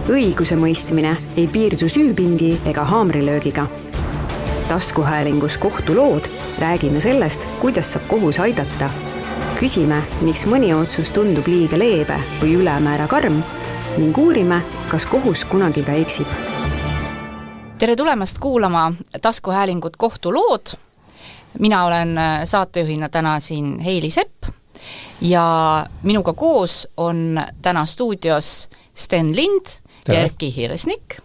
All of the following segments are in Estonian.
Õiguse mõistmine ei piirdu süüpingi ega haamrilöögiga. Taskuhäälingus kohtulood räägime sellest, kuidas saab kohus aidata. Küsime, miks mõni otsus tundub liiga leebe või ülemäära karm ning uurime, kas kohus kunagi ka eksib. Tere tulemast kuulama taskuhäälingut kohtulood. Mina olen saatejuhina täna siin Heili Sepp ja minuga koos on täna stuudios Sten Lind ja Erki Hiresnik,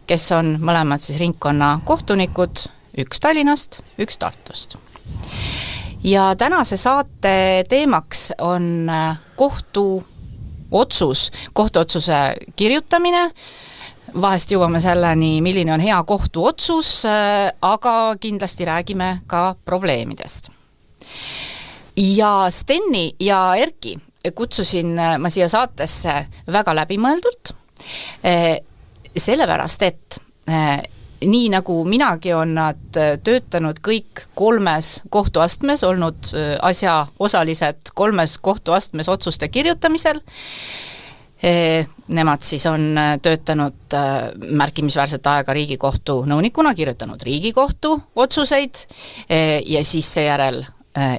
kes on mõlemad siis ringkonna kohtunikud, üks Tallinnast, üks Tartust. Ja tänase saate teemaks on kohtuotsuse kirjutamine. Vahest jõuame selleni, milline on hea kohtuotsus, aga kindlasti räägime ka probleemidest. Ja Steni ja Erki kutsusin ma siia saatesse väga läbimõeldult, sellepärast, et nii nagu minagi on nad töötanud kõik 3 kohtuastmes, olnud asja osalised 3 kohtuastmes otsuste kirjutamisel. Nemad siis on töötanud märkimisväärset aega Riigikohtu nõunikuna, kirjutanud Riigikohtu otsuseid ja siis seejärel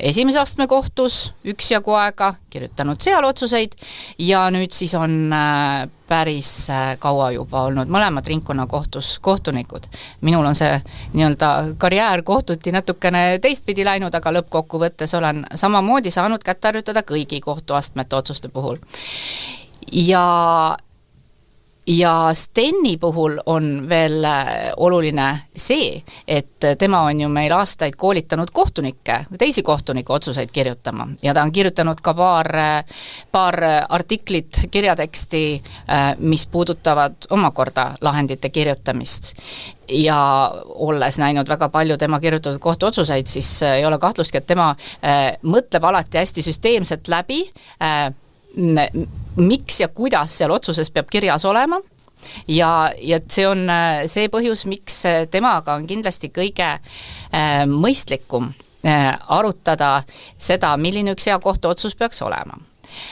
esimese astme kohtus üksjagu aega kirjutanud seal otsuseid ja nüüd siis on päris kaua juba olnud mõlemad ringkonnakohtus kohtunikud. Minul on see nii-öelda karjäär kohtuti natukene teistpidi läinud, aga lõppkokkuvõttes olen samamoodi saanud kätte harjutada kõigi kohtuastmete otsuste puhul. Ja Steni puhul on veel oluline see, et tema on ju meil aastaid koolitanud kohtunikke, teisi kohtunikke otsuseid kirjutama ja ta on kirjutanud ka paar artiklit, kirjateksti, mis puudutavad omakorda lahendite kirjutamist. Ja olles näinud väga palju tema kirjutatud kohtuotsuseid, siis ei ole kahtlustki, et tema mõtleb alati hästi süsteemselt läbi, miks ja kuidas seal otsuses peab kirjas olema ja see on see põhjus, miks temaga on kindlasti kõige mõistlikum arutada seda, milline üks hea kohtuotsus peaks olema.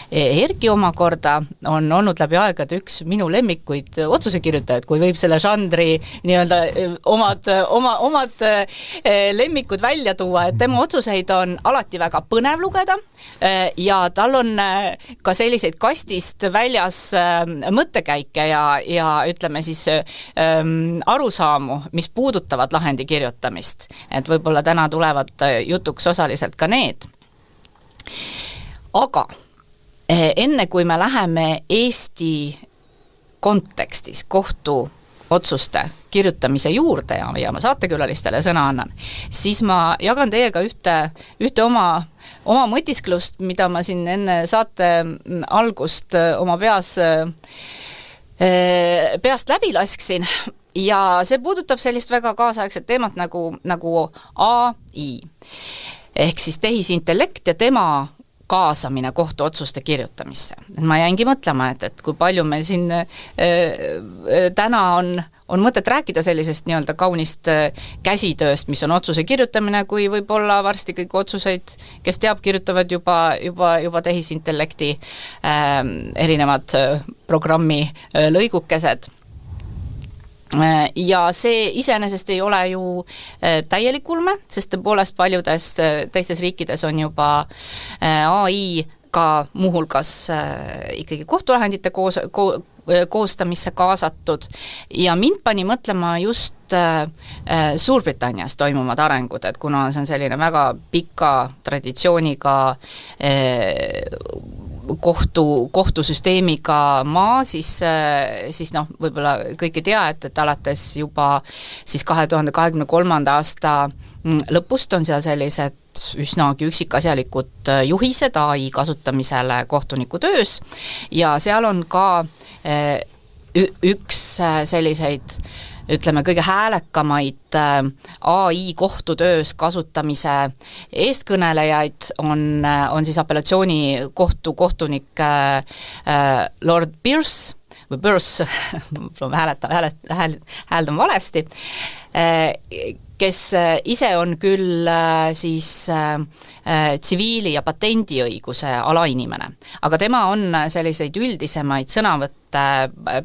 Erki omakorda on olnud läbi aegade üks minu lemmikuid otsusekirjutajad, kui võib selle žanri nii-öelda omad lemmikud välja tuua, et tema otsuseid on alati väga põnev lugeda ja tal on ka selliseid kastist väljas mõttekäike ja ütleme siis arusaamu, mis puudutavad lahendi kirjutamist. Et võib-olla täna tulevad jutuks osaliselt ka need. Aga enne kui me läheme Eesti kontekstis kohtuotsuste kirjutamise juurde ja ma saatekülalistele sõna annan, siis ma jagan teiega ühte oma mõtisklust, mida ma siin enne saate algust oma peast läbi lasksin ja see puudutab sellist väga kaasaegset teemat nagu AI ehk siis tehisintellekt ja tema kaasamine kohtuotsuste kirjutamisse. Ma jäingi mõtlema, et kui palju meil siin täna on mõtet rääkida sellisest nii-öelda kaunist käsitööst, mis on otsuse kirjutamine, kui võib-olla varsti kõik otsuseid, kes teab, kirjutavad juba tehisintellekti erinevad programmi lõigukesed. Ja see iseenesest ei ole ju täielik ulme, sest tõepoolest paljudes teistes riikides on juba AI ka muuhulgas ikkagi kohtulahendite koostamisse kaasatud ja mind pani mõtlema just Suurbritannias toimuvad arengud, et kuna see on selline väga pika traditsiooniga kohtusüsteemiga maa, siis võib-olla kõik ei tea, et alates juba siis 2023. aasta lõpust on seal sellised üsnagi üksikasjalikud juhised AI kasutamisele kohtuniku töös ja seal on ka üks selliseid ütleme, kõige häälekamaid AI kohtutöös kasutamise eestkõnelejaid on siis apellatsioonikohtu kohtunik Lord Pierce hääldan valesti, kes ise on küll siis tsiviili- ja patendiõiguse alainimene, aga tema on selliseid üldisemaid sõnavõtte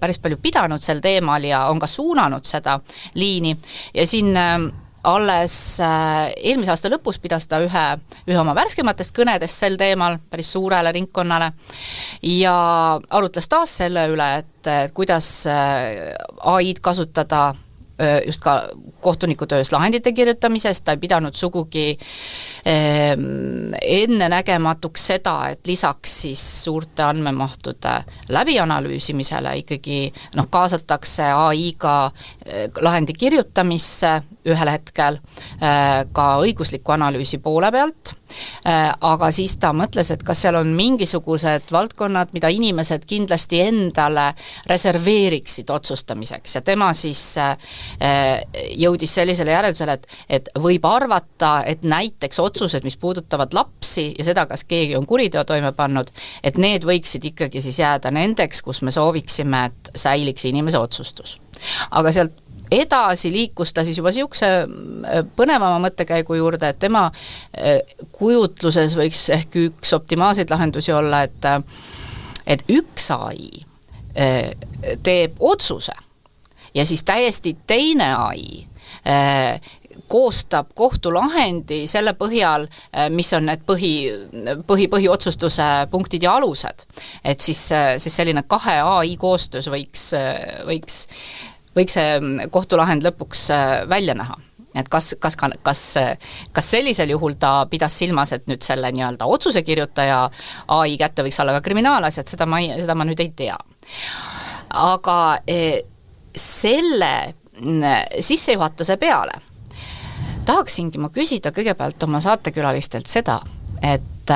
päris palju pidanud sel teemal ja on ka suunanud seda liini ja siin alles eelmise aasta lõpus pidas ta ühe oma värskematest kõnedest sel teemal päris suurele ringkonnale ja arutles taas selle üle, et kuidas AI-d kasutada just ka kohtunikutöös lahendite kirjutamisest, ta ei pidanud sugugi ennenägematuks seda, et lisaks siis suurte andmemahtude läbianalüüsimisele ikkagi kaasatakse AI-ga lahendi kirjutamisse ühel hetkel ka õigusliku analüüsi poole pealt, aga siis ta mõtles, et kas seal on mingisugused valdkonnad, mida inimesed kindlasti endale reserveeriksid otsustamiseks ja tema siis jõudis sellisele järeldusele, et võib arvata, et näiteks otsused, mis puudutavad lapsi ja seda, kas keegi on kuriteo toime pannud, et need võiksid ikkagi siis jääda nendeks, kus me sooviksime, et säiliks inimese otsustus. Aga sealt edasi liikus ta siis juba niisuguse põnevama mõttekäigu juurde, et tema kujutluses võiks ehk üks optimaalseid lahendusi olla, et üks AI teeb otsuse ja siis täiesti teine AI koostab kohtulahendi selle põhjal, mis on need põhiotsustuse punktid ja alused. Et siis selline 2 AI koostöös võiks see kohtulahend lõpuks välja näha. Et kas sellisel juhul ta pidas silmas, et nüüd selle nii-öelda otsuse kirjutaja AI kätte võiks olla ka kriminaalasjad, seda ma nüüd ei tea. Aga selle sissejuhatuse peale tahaksingi ma küsida kõigepealt oma saatekülalistelt seda, et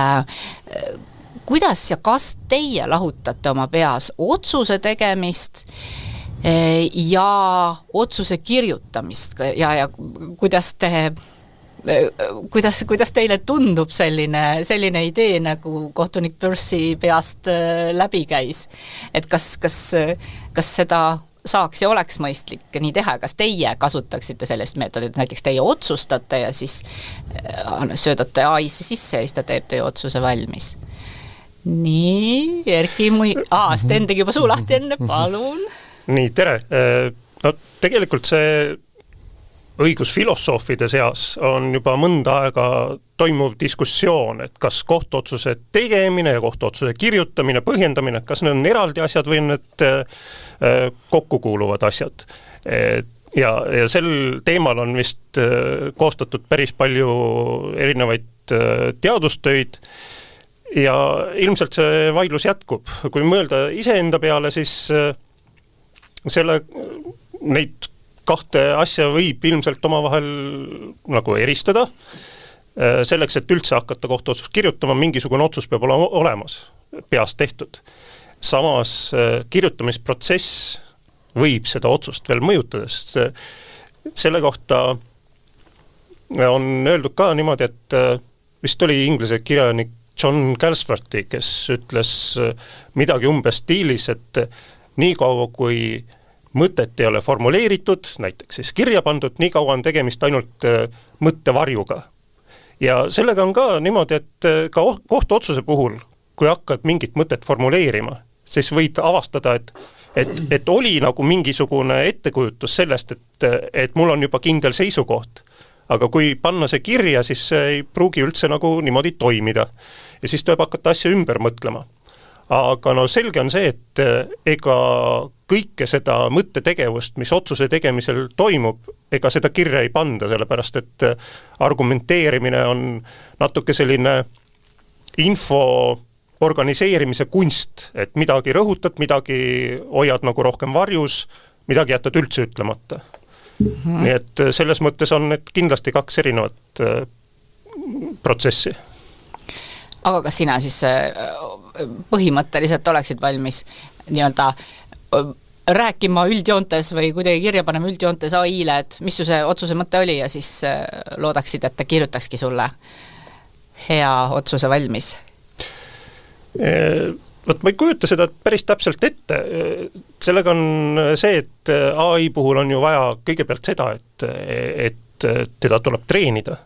kuidas ja kas teie lahutate oma peas otsuse tegemist ja otsuse kirjutamist ja kuidas teile tundub selline idee, nagu kohtunik Pürssi peast läbi käis, et kas seda saaks ja oleks mõistlik nii teha, kas teie kasutaksite sellist meetodit, näiteks teie otsustate ja siis söödate AI-sse sisse ja siis ta teeb teie otsuse valmis. Nii, Erki, Sten tegi juba suu lahti enne, palun. Nii, tere. No tegelikult see õigusfilosoofide seas on juba mõnda aega toimuv diskussioon, et kas kohtuotsuse tegemine ja kohtuotsuse kirjutamine, põhjendamine, kas need on eraldi asjad või need kokku kuuluvad asjad. Ja sel teemal on vist koostatud päris palju erinevaid teadustöid ja ilmselt see vaidlus jätkub. Kui mõelda iseenda peale, siis neid 2 asja võib ilmselt omavahel nagu eristada. Selleks, et üldse hakata kohtuotsust kirjutama, mingisugune otsus peab olema olemas, peast tehtud. Samas kirjutamisprotsess võib seda otsust veel mõjutada, sest selle kohta on öeldud ka niimoodi, et vist oli inglise kirjanik John Galsworthy, kes ütles midagi umbes stiilis, et nii kaua kui mõtet ei ole formuleeritud, näiteks siis kirja pandud, nii kaua on tegemist ainult mõttevarjuga. Ja sellega on ka niimoodi, et ka kohtuotsuse puhul, kui hakkad mingit mõtet formuleerima, siis võid avastada, et oli nagu mingisugune ettekujutus sellest, et mul on juba kindel seisukoht. Aga kui panna see kirja, siis see ei pruugi üldse nagu niimoodi toimida. Ja siis tuleb hakata asja ümber mõtlema. Aga selge on see, et ega kõike seda mõttetegevust, mis otsuse tegemisel toimub, ega seda kirja ei panda, sellepärast et argumenteerimine on natuke selline info organiseerimise kunst, et midagi rõhutad, midagi hoiad nagu rohkem varjus, midagi jätad üldse ütlemata. Nii et selles mõttes on need kindlasti 2 erinevat protsessi. Aga kas sina siis põhimõtteliselt oleksid valmis nii-öelda rääkima üldjoontes või kuidagi kirja panema üldjoontes AI-le, et mis su see otsuse mõte oli ja siis loodaksid, et ta kirjutakski sulle hea otsuse valmis? Ma ei kujuta seda päris täpselt ette. Sellega on see, et AI puhul on ju vaja kõigepealt seda, et teda tuleb treenida.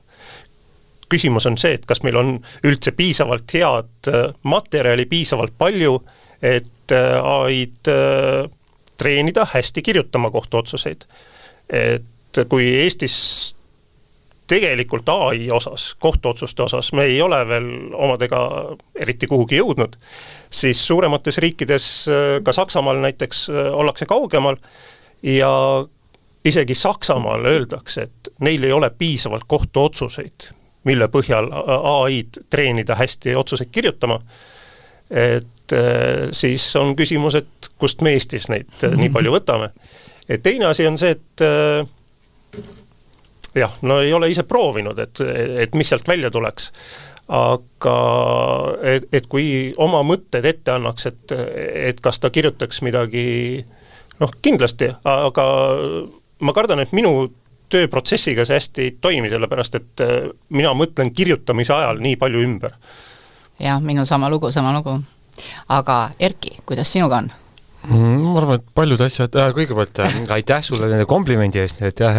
Küsimus on see, et kas meil on üldse piisavalt head materjali, piisavalt palju, et AI-d treenida hästi kirjutama kohtuotsuseid. Et kui Eestis tegelikult AI osas, kohtuotsuste osas me ei ole veel omadega eriti kuhugi jõudnud, siis suuremates riikides, ka Saksamaal näiteks, ollakse kaugemal ja isegi Saksamaal öeldakse, et neil ei ole piisavalt kohtuotsuseid, mille põhjal AI-d treenida hästi otsuseid kirjutama, et siis on küsimus, et kust me Eestis neid nii palju võtame. Et teine asi on see, et jah, no ei ole ise proovinud, et mis sealt välja tuleks, aga et kui oma mõtted ette annaks, et kas ta kirjutaks midagi, kindlasti, aga ma kardan, et minu tööprotsessiga see hästi ei toimi, sellepärast, et mina mõtlen kirjutamise ajal nii palju ümber. Jah, minu sama lugu. Aga Erki, kuidas sinuga on? Ma arvan, et paljud asjad, kõigepealt aitäh sulle nende komplimendi eest, et jah.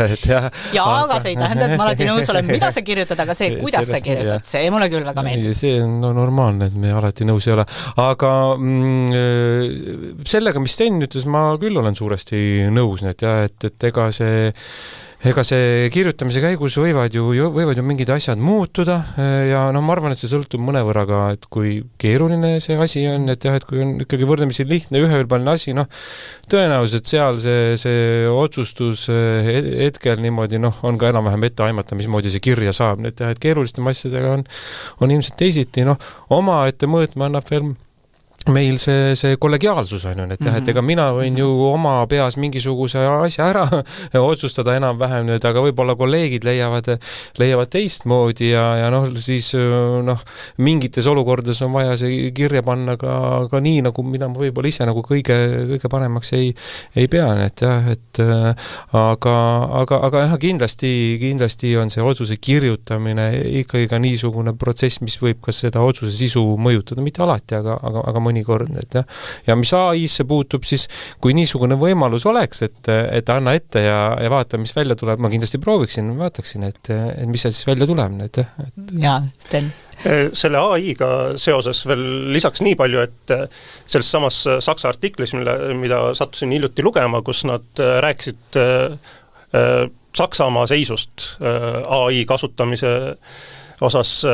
Aga see ei tähenda, et ma alati nõus olen, mida sa kirjutad, aga see, kuidas sa kirjutad, see mulle küll väga meeldib. See on normaalne, et me alati nõus ei ole. Aga sellega, mis Sten ütles, ma küll olen suuresti nõus, et ega see kirjutamise käigus võivad ju mingid asjad muutuda ja ma arvan, et see sõltub mõnevõrra ka, et kui keeruline see asi on, et kui on ikkagi võrdlemisi lihtne üheülbaline asi, tõenäoliselt seal see otsustus hetkel niimoodi, on ka enam-vähem ette aimata, mismoodi see kirja saab, et keerulistema asjadega on ilmselt teisiti, oma ette mõõtma annab veel meil see kollegiaalsus on, et ega mina võin ju oma peas mingisuguse asja ära otsustada enam-vähem, aga võib-olla kolleegid leiavad teistmoodi ja siis mingites olukordades on vaja see kirja panna ka nii, nagu mina võib-olla ise nagu kõige paremaks ei pea, aga kindlasti on see otsuse kirjutamine ikkagi ka niisugune protsess, mis võib ka seda otsuse sisu mõjutada, mitte alati, aga mõnikord, ja mis AI-sse puutub, siis kui niisugune võimalus oleks, et anna ette ja vaata, mis välja tuleb, ma kindlasti prooviksin, vaataksin, et mis siis välja tuleb. Jaa, Sten. Selle AI-ga seoses veel lisaks nii palju, et selles samas Saksa artiklis, mida sattusin hiljuti lugema, kus nad rääkisid Saksamaa seisust AI kasutamise osas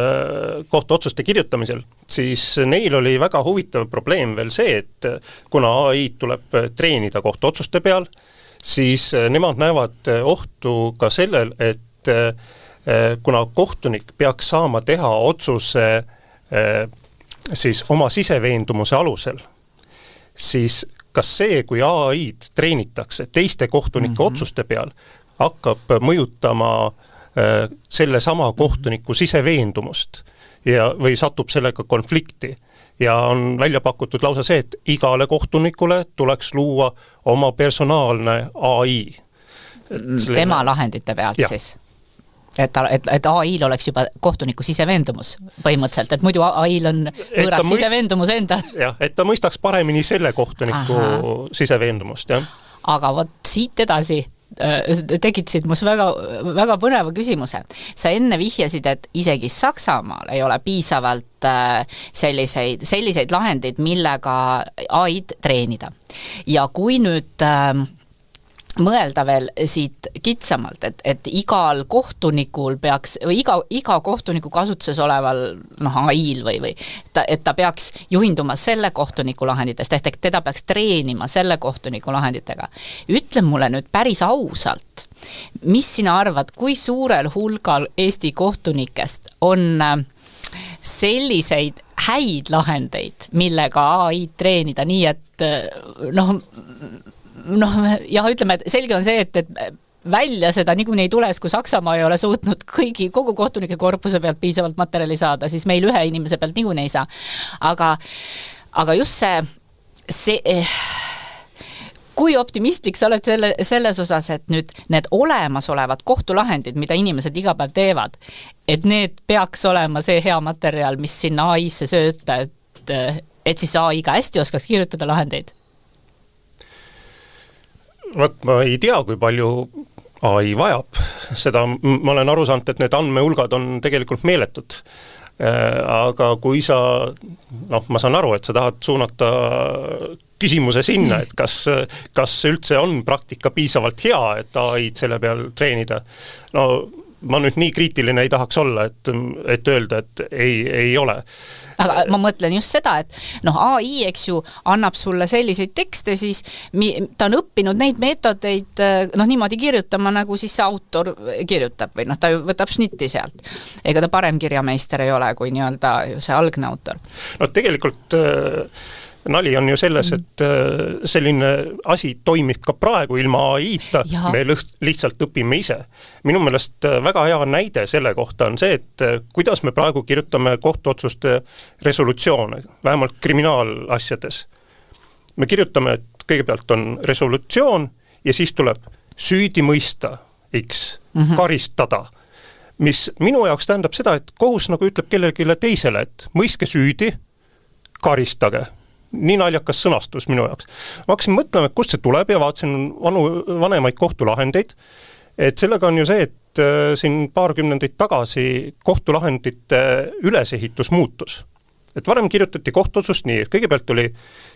kohtuotsuste kirjutamisel, siis neil oli väga huvitav probleem veel see, et kuna AI tuleb treenida kohtuotsuste peal, siis nemad näevad ohtu ka sellel, et kuna kohtunik peaks saama teha otsuse siis oma siseveendumuse alusel, siis kas see, kui AI-d treenitakse teiste kohtunike otsuste peal, hakkab mõjutama selle sama kohtuniku siseveendumust või satub sellega konflikti. Ja on välja pakutud lausa see, et igale kohtunikule tuleks luua oma personaalne AI. Tema lahendite pealt siis? Et AI-l oleks juba kohtuniku siseveendumus põhimõtteliselt, et muidu AI-l on võõras siseveendumus enda. Jah, et ta mõistaks paremini selle kohtuniku siseveendumust, jah. Aga siit edasi tekitasid must väga, väga põneva küsimuse. Sa enne vihjasid, et isegi Saksamaal ei ole piisavalt selliseid lahendeid, millega AI-d treenida. Ja kui nüüd mõelda veel siit kitsamalt, et igal kohtunikul peaks, või iga kohtuniku kasutuses oleval AI-l või et ta peaks juhinduma selle kohtuniku lahenditest, ehk teda peaks treenima selle kohtuniku lahenditega. Ütle mulle nüüd päris ausalt, mis sina arvad, kui suurel hulgal Eesti kohtunikest on selliseid häid lahendeid, millega AI treenida, nii et ütleme, et selge on see, et välja seda niikuinii ei tules, kui Saksamaa ei ole suutnud kogu kohtunike korpuse pealt piisavalt materjali saada, siis meil ühe inimese pealt niikuinii ei saa. Aga just see kui optimistlik sa oled selles osas, et nüüd need olemasolevad kohtulahendid, mida inimesed iga päev teevad, et need peaks olema see hea materjal, mis sinna AI-sse sööta, et siis AI ka hästi oskaks kirjutada lahendeid? Ma ei tea, kui palju AI vajab, seda ma olen aru saanud, et need andmehulgad on tegelikult meeletud. Aga kui sa, ma saan aru, et sa tahad suunata küsimuse sinna, et kas üldse on praktika piisavalt hea, et AI-d selle peal treenida. Ma nüüd nii kriitiline ei tahaks olla, et öelda, et ei ole. Aga ma mõtlen just seda, et AI, eks ju, annab sulle selliseid tekste, siis ta on õppinud neid meetodeid niimoodi kirjutama, nagu siis see autor kirjutab või ta ju võtab šnitti sealt. Ega ta parem kirjameister ei ole kui nii-öelda see algne autor. Tegelikult nali on ju selles, et selline asi toimib ka praegu ilma AI-ta, me lihtsalt õpime ise. Minu meelest väga hea näide selle kohta on see, et kuidas me praegu kirjutame kohtuotsuste resolutsioone, vähemalt kriminaalasjades. Me kirjutame, et kõigepealt on resolutsioon ja siis tuleb süüdi mõista, karistada, mis minu jaoks tähendab seda, et kohus nagu ütleb kellelegi teisele, et mõistke süüdi, karistage. Nii naljakas sõnastus minu jaoks. Ma hakkasin mõtlema, et kust see tuleb ja vaatasin vanemaid kohtulahendeid, et sellega on ju see, et siin paar kümnendit tagasi kohtulahendite ülesehitus muutus. Et varem kirjutati kohtuotsust nii, kõigepealt oli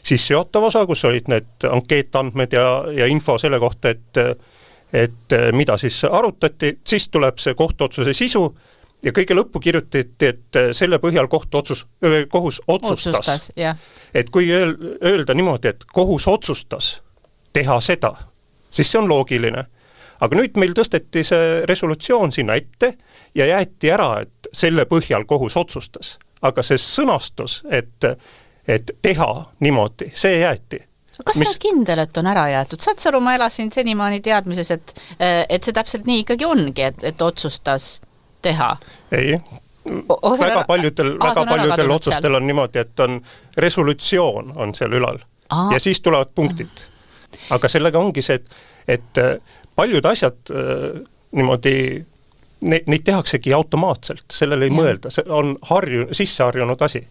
sissejuhatav osa, kus olid need ankeetandmed ja info selle kohta, et mida siis arutati, siis tuleb see kohtuotsuse sisu ja kõige lõppu kirjutati, et selle põhjal kohus otsustas. Et kui öelda niimoodi, et kohus otsustas teha seda, siis see on loogiline. Aga nüüd meil tõsteti see resolutsioon sinna ette ja jäeti ära, et selle põhjal kohus otsustas. Aga see sõnastus, et teha niimoodi, see jäeti. Kas sa oled kindel, et on ära jäetud? Saad sa aru, ma elasin senimaani teadmises, et see täpselt nii ikkagi ongi, et otsustas teha? Ei, väga paljudel otsustel on niimoodi, et on resolutsioon on seal ülal ja siis tulevad punktid. Aga sellega ongi see, et paljud asjad niimoodi, neid tehaksegi automaatselt, sellele ei mõelda, see on sisseharjunud asi.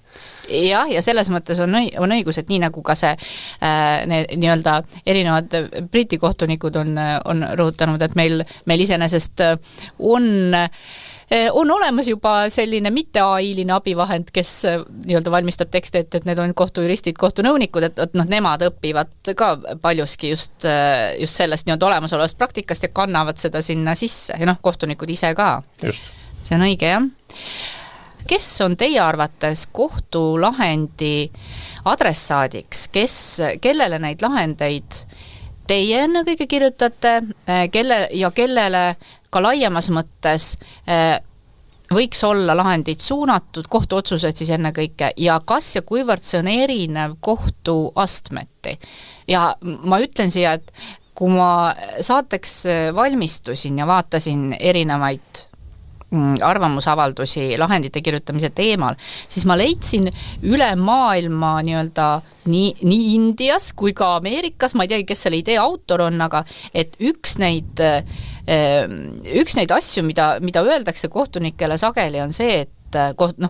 Ja selles mõttes on õigus, et nii nagu ka see nii-öelda erinevad Briti kohtunikud on rõhutanud, et meil iseenesest on olemas juba selline mitte AI-line abivahend, kes nii-öelda valmistab tekste, et need on kohtujuristid, kohtunõunikud, et nemad õpivad ka paljuski just sellest nii-öelda olemasolevast praktikast ja kannavad seda sinna sisse ja kohtunikud ise ka. Just. See on õige, jah. Kes on teie arvates kohtulahendi adressaadiks, kellele neid lahendeid teie ennekõige kirjutate kellele ka laiemas mõttes võiks olla lahendid suunatud, kohtuotsused siis ennekõike, ja kas ja kuivõrd see on erinev kohtuastmeti. Ja ma ütlen siia, et kui ma saateks valmistusin ja vaatasin erinevaid arvamusavaldusi lahendite kirjutamise teemal, siis ma leidsin üle maailma nii-öelda nii Indias kui ka Ameerikas, ma ei teagi, kes selle idee autor on, aga et üks neid asju, mida öeldakse kohtunikele sageli, on see, et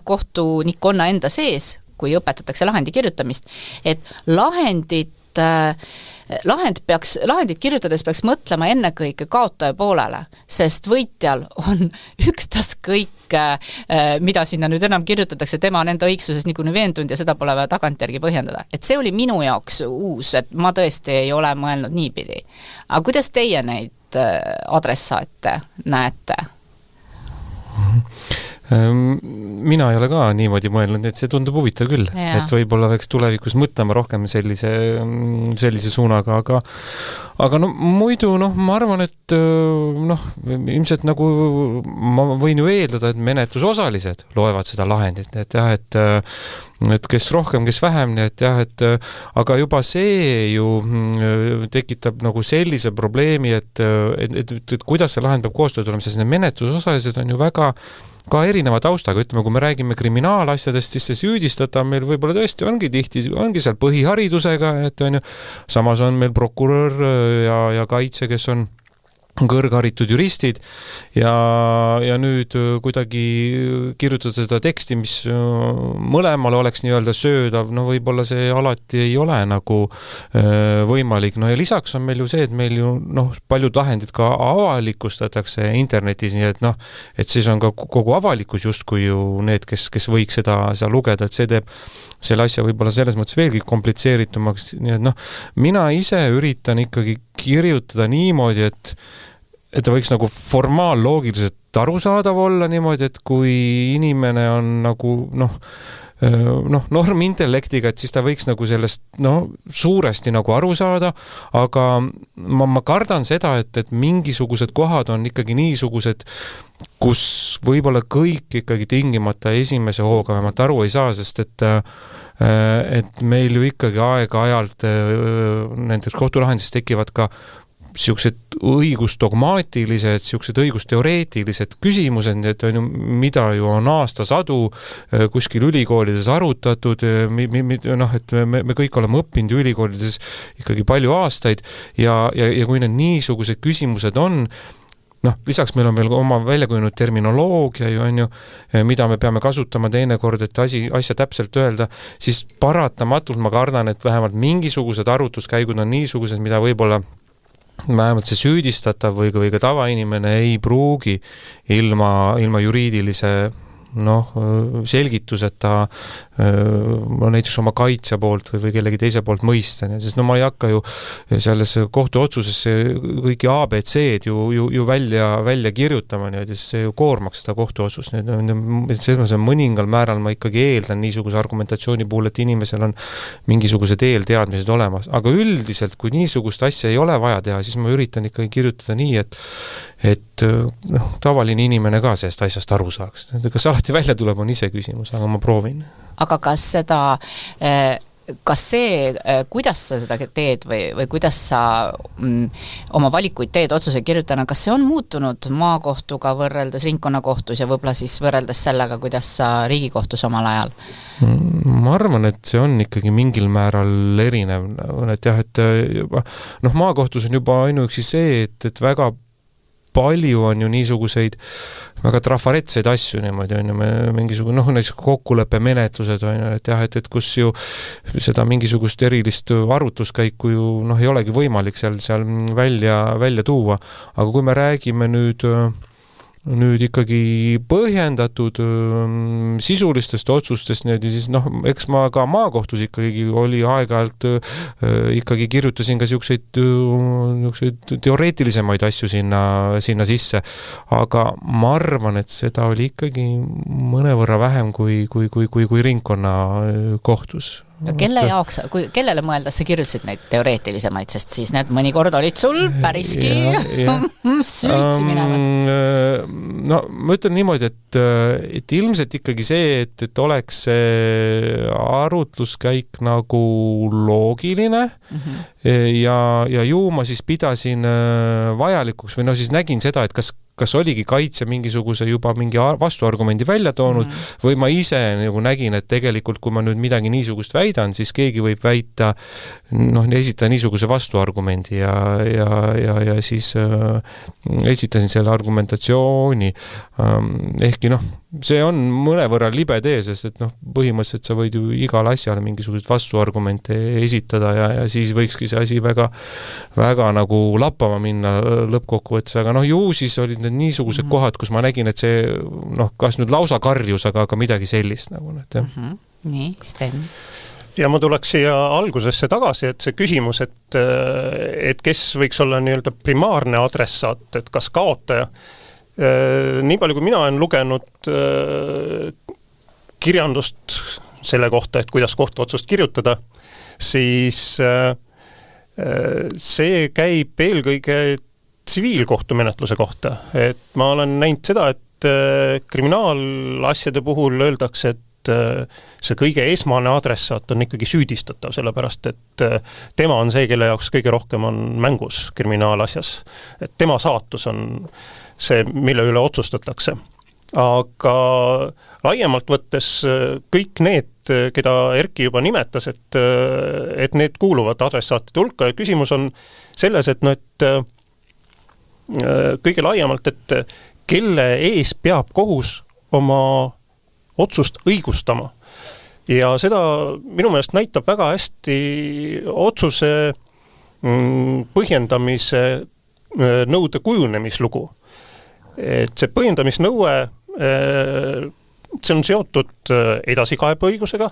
kohtunikonna enda sees, kui õpetatakse lahendi kirjutamist, et lahendit kirjutades peaks mõtlema ennekõike kaotaja poolele, sest võitjal on ükstaskõik, mida sinna nüüd enam kirjutatakse, tema on enda õigsuses niikuinii veendunud ja seda pole vaja tagantjärgi põhjendada. Et see oli minu jaoks uus, et ma tõesti ei ole mõelnud niipidi. Aga kuidas teie neid adressaate näete? Mina ei ole ka niimoodi mõelnud, et see tundub huvitav küll, et võib-olla võiks tulevikus mõtlema rohkem sellise suunaga, aga muidu ma arvan, et ilmselt nagu ma võin ju eeldada, et menetlusosalised loevad seda lahendit, et kes rohkem, kes vähem, aga juba see ju tekitab nagu sellise probleemi, et kuidas see lahend peab koostööd olema, sest need menetlusosalised on ju väga ka erineva taustaga, ütleme, kui me räägime kriminaalasjadest, siis see süüdistatav meil võib-olla tõesti ongi seal põhiharidusega, et on ju, samas on meil prokurör ja kaitse, kes on kõrgharitud juristid ja nüüd kuidagi kirjutada seda teksti, mis mõlemale oleks nii-öelda söödav, no võib-olla see alati ei ole nagu võimalik. No ja lisaks on meil ju see, et meil ju paljud lahendid ka avalikustatakse internetis, nii et et siis on ka kogu avalikkus justkui ju need, kes võiks seda lugeda, et see teeb selle asja võib-olla selles mõttes veelgi komplitseeritumaks, nii et mina ise üritan ikkagi kirjutada niimoodi, et ta võiks nagu formaalloogiliselt arusaadav olla niimoodi, et kui inimene on nagu normintellektiga, et siis ta võiks nagu sellest suuresti nagu aru saada, aga ma kardan seda, et mingisugused kohad on ikkagi niisugused, kus võib-olla kõik ikkagi tingimata esimese hooga vähemalt aru ei saa, sest et meil ju ikkagi aeg-ajalt nendes kohtulahendis tekivad ka siuksed õigusdogmaatilised, siuksed õigusteoreetilised küsimused, et on ju, mida ju on aastasadu kuskil ülikoolides arutatud, et me kõik oleme õppinud ülikoolides ikkagi palju aastaid ja kui need niisugused küsimused on, lisaks meil on veel oma väljakujunenud terminoloogia ju on ju, mida me peame kasutama teinekord, et asja täpselt öelda, siis paratamatult ma kardan, et vähemalt mingisugused arutluskäigud on niisugused, mida võib-olla vähemalt see süüdistatav või ka tavainimene ei pruugi ilma juriidilise selgituseta näiteks oma kaitsja poolt või kellegi teise poolt mõista, sest ma ei hakka ju selles kohtuotsusesse kõiki ABC-d ju välja kirjutama, see ju koormaks seda kohtuotsust. Selles mõningal määral ma ikkagi eeldan niisuguse argumentatsiooni puhul, et inimesel on mingisugused eelteadmised olemas, aga üldiselt, kui niisugust asja ei ole vaja teha, siis ma üritan ikkagi kirjutada nii, et tavaline inimene ka sellest asjast aru saaks. Kas alati välja tuleb, on ise küsimus, aga ma proovin. Aga kas see, kuidas sa seda teed või kuidas sa oma valikuid teed, otsuse kirjutana, kas see on muutunud maakohtuga võrreldes ringkonnakohtus ja võib-olla siis võrreldes sellega, kuidas sa Riigikohtus omal ajal? Ma arvan, et see on ikkagi mingil määral erinev. Et jah, et maakohtus on juba ainuüksi see, et väga palju on ju niisuguseid väga trafaretseid asju niimoodi, on ju, mingisugune, näiteks kokkuleppe menetlused on ju, et jah, et kus ju seda mingisugust erilist arutluskäiku ju ei olegi võimalik seal välja tuua, aga kui me räägime nüüd ikkagi põhjendatud sisulistest otsustest, siis eks ma ka maakohtus ikkagi oli aeg-ajalt ikkagi kirjutasin ka siukseid teoreetilisemaid asju sinna sisse, aga ma arvan, et seda oli ikkagi mõnevõrra vähem kui ringkonnakohtus. Kelle jaoks, kellele mõeldes sa kirjutasid neid teoreetilisemaid, sest siis need mõnikord olid sul päriski süütsi minevad? Ma ütlen niimoodi, et ilmselt ikkagi see, et oleks see arutluskäik nagu loogiline ja ju ma siis pidasin vajalikuks või siis nägin seda, et kas oligi kaitse mingisuguse juba mingi vastuargumendi välja toonud või ma ise nagu nägin, et tegelikult kui ma nüüd midagi niisugust väidan, siis keegi võib väita, esitada niisuguse vastuargumendi ja siis esitasin selle argumentatsiooni. Ehkki see on mõnevõrra libe tee, sest et põhimõtteliselt sa võid ju igale asjale mingisugused vastuargumente esitada ja siis võikski see asi väga, väga nagu lappama minna lõppkokkuvõttes, aga ju siis olid need niisugused kohad, kus ma nägin, et see kas nüüd lausa karjus, aga midagi sellist nagu. Nii, Sten. Ja ma tuleks siia algusesse tagasi, et see küsimus, et kes võiks olla nii-öelda primaarne adressaat, et kas kaotaja. Nii palju, kui mina olen lugenud kirjandust selle kohta, et kuidas kohtuotsust kirjutada, siis see käib eelkõige tsiviilkohtumenetluse kohta. Et ma olen näinud seda, et kriminaalasjade puhul öeldakse, et see kõige esmane adressaat on ikkagi süüdistatav, sellepärast, et tema on see, kelle jaoks kõige rohkem on mängus kriminaalasjas. Et tema saatus on see, mille üle otsustatakse. Aga laiemalt võttes kõik need, keda Erki juba nimetas, et need kuuluvad adressaatide hulka ja küsimus on selles, et kõige laiemalt, et kelle ees peab kohus oma otsust õigustama. Ja seda minu meelest näitab väga hästi otsuse põhjendamise nõude kujunemislugu. Et see põhjendamisnõue, see on seotud edasikaebeõigusega,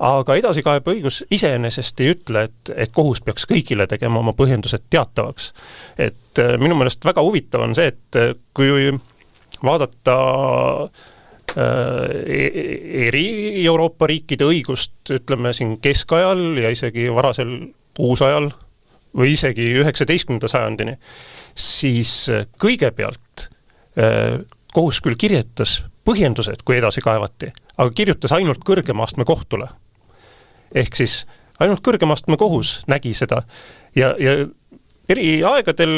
aga edasikaebeõigus iseenesest ei ütle, et kohus peaks kõigile tegema oma põhjendused teatavaks. Et minu meelest väga huvitav on see, et kui vaadata eri Euroopa riikide õigust, ütleme siin keskajal ja isegi varasel uusajal või isegi 19. sajandini, siis kõigepealt kohus küll kirjutas põhjendused, kui edasi kaevati, aga kirjutas ainult kõrgema astme kohtule. Ehk siis ainult kõrgema astme kohus nägi seda ja eri aegadel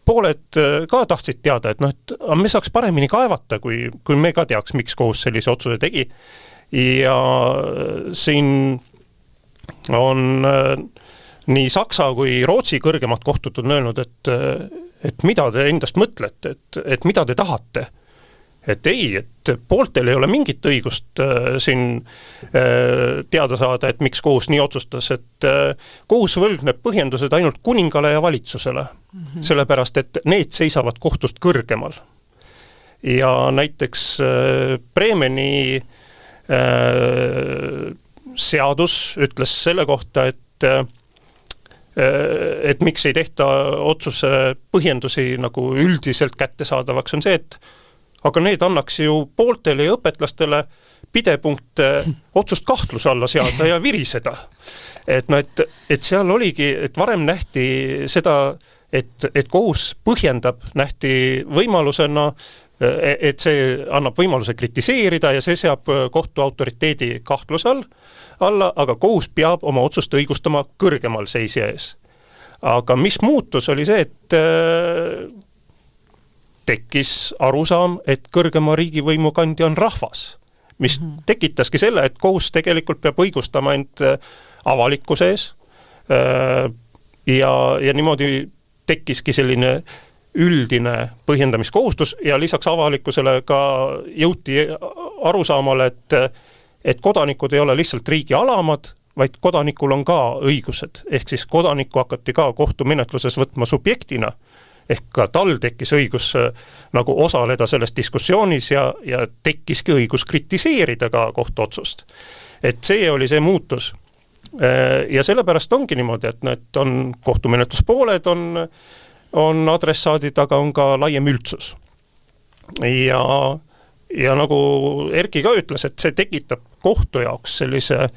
pooled ka tahtsid teada, et et me saaks paremini kaevata, kui me ka teaks, miks kohus sellise otsuse tegi. Ja siin on nii Saksa kui Rootsi kõrgemad kohtud on öelnud, et mida te endast mõtlete, et mida te tahate. Et ei, et pooltel ei ole mingit õigust siin teada saada, et miks kohus nii otsustas, et kohus võlgneb põhjendused ainult kuningale ja valitsusele, sellepärast, et need seisavad kohtust kõrgemal. Ja näiteks Bremeni seadus ütles selle kohta, et miks ei tehta otsuse põhjendusi nagu üldiselt kättesaadavaks, on see, et aga need annaks ju pooltele ja õpetlastele pidepunkte otsust kahtluse alla seada ja viriseda. Et seal oligi, et varem nähti seda, et kohus põhjendab, nähti võimalusena, et see annab võimaluse kritiseerida ja see seab kohtu autoriteedi kahtluse alla, aga kohus peab oma otsust õigustama kõrgemal seisja ees. Aga mis muutus oli see, et tekkis arusaam, et kõrgema riigivõimu kandja on rahvas, mis tekitaski selle, et kohus tegelikult peab õigustama end avalikkuse ees ja niimoodi tekkiski selline üldine põhjendamiskohustus ja lisaks avalikkusele ka jõuti arusaamale, et kodanikud ei ole lihtsalt riigi alamad, vaid kodanikul on ka õigused, ehk siis kodanikku hakati ka kohtumenetluses võtma subjektina, ehk ka tal tekkis õigus nagu osaleda selles diskussioonis ja tekkiski õigus kritiseerida ka kohtuotsust. Et see oli see muutus. Ja sellepärast ongi niimoodi, et need on kohtumenetluspooled, on adressaadid, aga on ka laiem üldsus. Ja nagu Erki ka ütles, et see tekitab kohtu jaoks sellise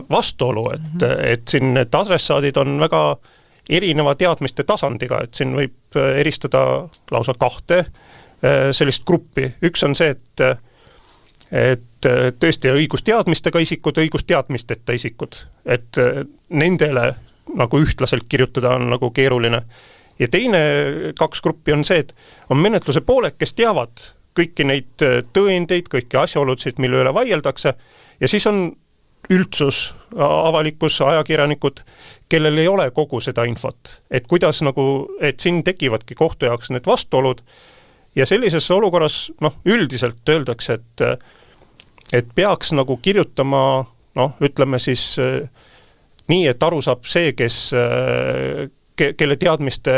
vastuolu, et siin need adressaadid on väga erineva teadmiste tasandiga, et siin võib eristada lausa kahte sellist gruppi. Üks on see, et tõesti õigusteadmistega isikud, õigusteadmisteta isikud, et nendele nagu ühtlaselt kirjutada on nagu keeruline. Ja teine kaks gruppi on see, et on menetluse pooled, kes teavad kõiki neid tõendeid, kõiki asjaolusid, mille üle vaieldakse ja siis on üldsus, avalikkus, ajakirjanikud, kellel ei ole kogu seda infot, et kuidas nagu, et siin tekivadki kohtu jaoks need vastuolud ja sellises olukorras üldiselt öeldakse, et peaks nagu kirjutama, ütleme siis nii, et aru saab see, kelle teadmiste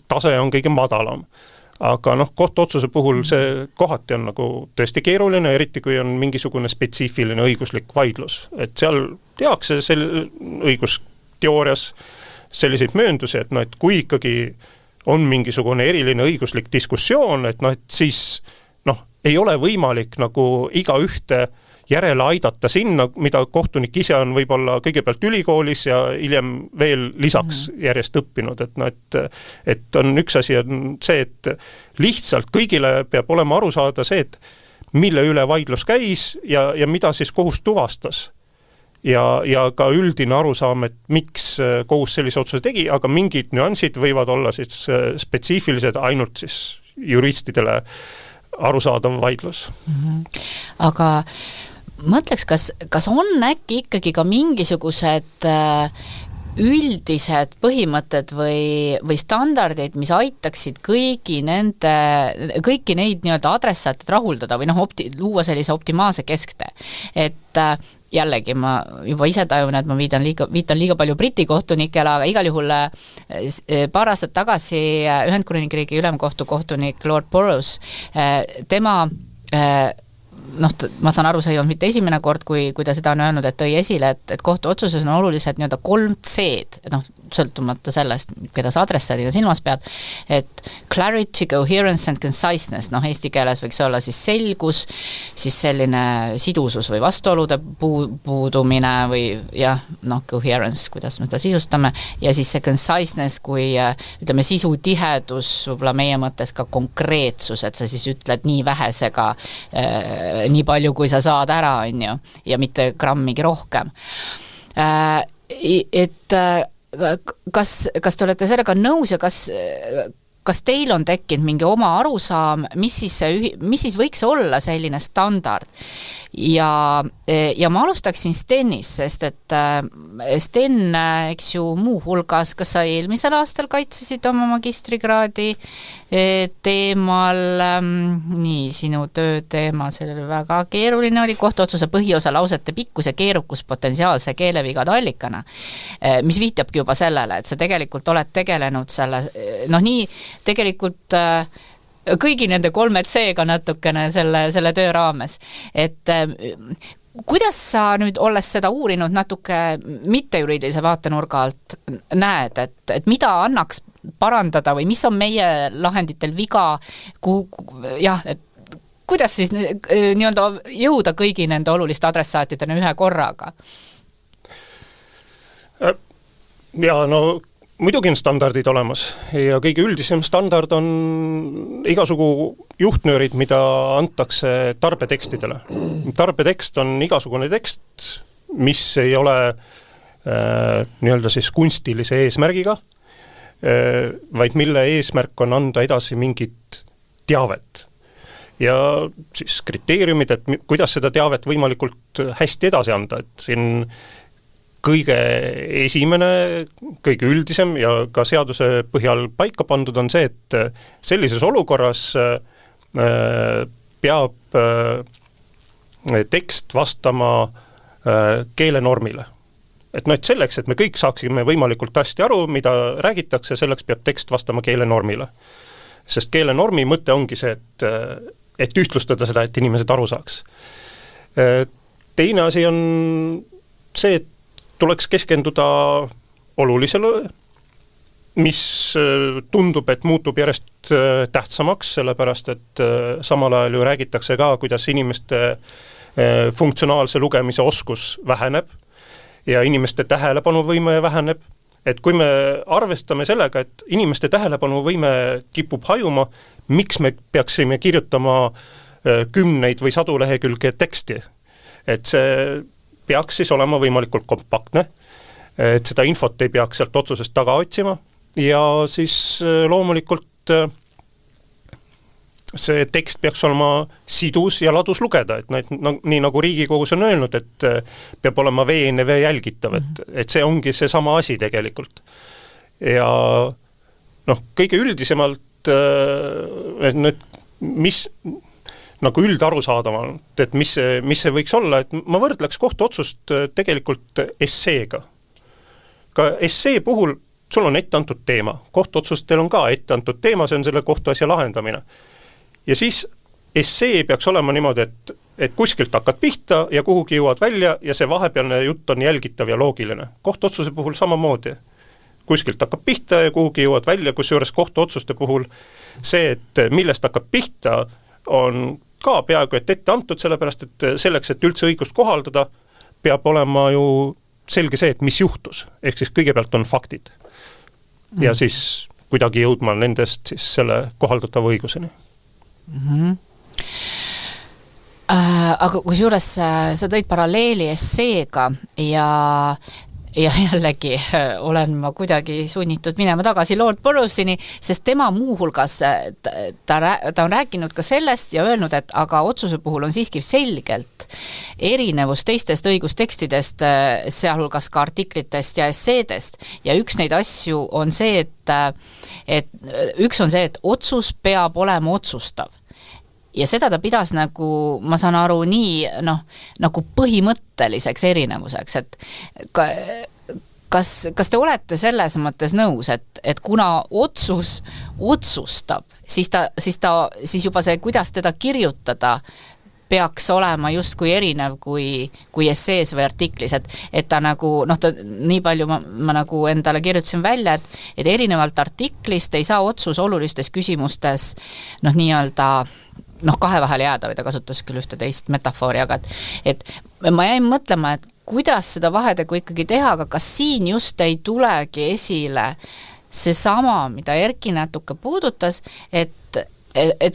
tase on kõige madalam. Aga kohtuotsuse puhul see kohati on nagu tõesti keeruline, eriti kui on mingisugune spetsiifiline õiguslik vaidlus. Et seal tehakse õigusteoorias selliseid mööndusi, et kui ikkagi on mingisugune eriline õiguslik diskussioon, et siis ei ole võimalik nagu iga ühte järele aidata sinna, mida kohtunik ise on võib-olla kõigepealt ülikoolis ja hiljem veel lisaks järjest õppinud. Et on üks asi on see, et lihtsalt kõigile peab olema aru saada see, et mille üle vaidlus käis ja mida siis kohus tuvastas. Ja ka üldine arusaam, et miks kohus sellise otsuse tegi, aga mingid nüansid võivad olla siis spetsiifilised ainult siis juristidele arusaadav vaidlus. Aga mõtleks, kas on äkki ikkagi ka mingisugused üldised põhimõtted või standardid, mis aitaksid kõiki neid nii-öelda adressaatid rahuldada või luua sellise optimaalse kesktee. Et jällegi ma juba ise tajun, et ma viitan liiga palju briti kohtunikele, aga igal juhul paar aastat tagasi Ühendkuningriigi ülemkohtu kohtunik Lord Burrows, tema ma saan aru, see ei olnud mitte esimene kord, kui ta seda on öelnud, et tõi esile, et kohtuotsuses on olulised nii-öelda 3 C-d, sõltumata sellest, keda sa adressaadiga silmas pead, et clarity, coherence and conciseness, eesti keeles võiks olla siis selgus, siis selline sidusus või vastuolude puudumine või coherence, kuidas me seda sisustame, ja siis see conciseness, kui ütleme sisutihedus, võib-olla meie mõttes ka konkreetsus, et sa siis ütled nii vähesega nii palju, kui sa saad ära, on ju, ja mitte grammigi rohkem. Kas te olete sellega nõus ja kas teil on tekkinud mingi oma arusaam, mis siis võiks olla selline standard? Ja ma alustaksin Stenist, sest et Sten, eks ju, muu hulgas, kas sa eelmisel aastal kaitsesid oma magistrikraadi teemal, nii, sinu töö teema, see oli väga keeruline, oli kohtuotsuse põhiosa lausete pikkus ja keerukus potentsiaalse keelevigade allikana, mis viitabki juba sellele, et sa tegelikult oled tegelenud selle, nii tegelikult kõigi nende 3 C-ga natukene selle töö raames. Et kuidas sa nüüd, olles seda uurinud natuke mittejuriidilise vaatenurga alt, näed, et mida annaks parandada või mis on meie lahenditel viga, et kuidas siis nii-öelda jõuda kõigi nende oluliste adressaatidena ühe korraga? Ja muidugi on standardid olemas ja kõige üldisem standard on igasugu juhtnöörid, mida antakse tarbetekstidele. Tarbetekst on igasugune tekst, mis ei ole nii-öelda siis kunstilise eesmärgiga, vaid mille eesmärk on anda edasi mingit teavet. Ja siis kriteeriumid, et kuidas seda teavet võimalikult hästi edasi anda, et siin kõige esimene, kõige üldisem ja ka seaduse põhjal paika pandud on see, et sellises olukorras peab tekst vastama keelenormile. Et selleks, et me kõik saaksime võimalikult hästi aru, mida räägitakse, selleks peab tekst vastama keelenormile. Sest keelenormi mõte ongi see, et ühtlustada seda, et inimesed aru saaks. Teine asi on see, et tuleks keskenduda olulisele, mis tundub, et muutub järjest tähtsamaks, sellepärast, et samal ajal ju räägitakse ka, kuidas inimeste funktsionaalse lugemise oskus väheneb ja inimeste tähelepanuvõime väheneb. Et kui me arvestame sellega, et inimeste tähelepanuvõime kipub hajuma, miks me peaksime kirjutama 10 või 100 lehekülge teksti? Et see peaks siis olema võimalikult kompaktne, et seda infot ei peaks sealt otsusest taga otsima ja siis loomulikult see tekst peaks olema sidus ja ladus lugeda, et nii nagu Riigikogus on öelnud, et peab olema veenev ja jälgitav, et see ongi see sama asi tegelikult. Ja kõige üldisemalt mis nagu üldarusaadavalt, et mis see võiks olla, et ma võrdleks kohtuotsust tegelikult esseega. Ka essee puhul sul on ette antud teema, kohtuotsustel on ka ette antud teema, see on selle kohtuasja lahendamine. Ja siis essee peaks olema niimoodi, et kuskilt hakkad pihta ja kuhugi jõuad välja ja see vahepealne jutt on jälgitav ja loogiline. Kohtuotsuse puhul samamoodi. Kuskilt hakkab pihta ja kuhugi jõuad välja, kusjuures kohtuotsuste puhul see, et millest hakkab pihta, on ka peaaegu et ette antud, sellepärast, et selleks, et üldse õigust kohaldada, peab olema ju selge see, et mis juhtus. Ehk siis kõigepealt on faktid. Ja siis kuidagi jõudma nendest siis selle kohaldatava õiguseni. Aga kusjuures sa tõid paralleeli esseega ja ja jällegi olen ma kuidagi sunnitud minema tagasi Lord Burrowsini, sest tema muuhulgas ta on rääkinud ka sellest ja öelnud, et aga otsuse puhul on siiski selgelt erinevus teistest õigustekstidest, sealhulgas ka artiklitest ja esseedest. Ja üks neid asju on see, et üks on see, et otsus peab olema otsustav. Ja seda ta pidas nagu, ma saan aru, nii nagu põhimõtteliseks erinevuseks, et kas te olete selles mõttes nõus, et kuna otsus otsustab, siis juba see, kuidas teda kirjutada, peaks olema justkui erinev kui essees või artiklis, et ta nagu, nii palju ma nagu endale kirjutasin välja, et erinevalt artiklist ei saa otsus olulistes küsimustes nii-öelda kahe vahel jääda, või ta kasutas küll ühte teist metafoori, aga et ma jäin mõtlema, et kuidas seda vahetegu ikkagi teha, aga kas siin just ei tulegi esile see sama, mida Erki natuke puudutas, et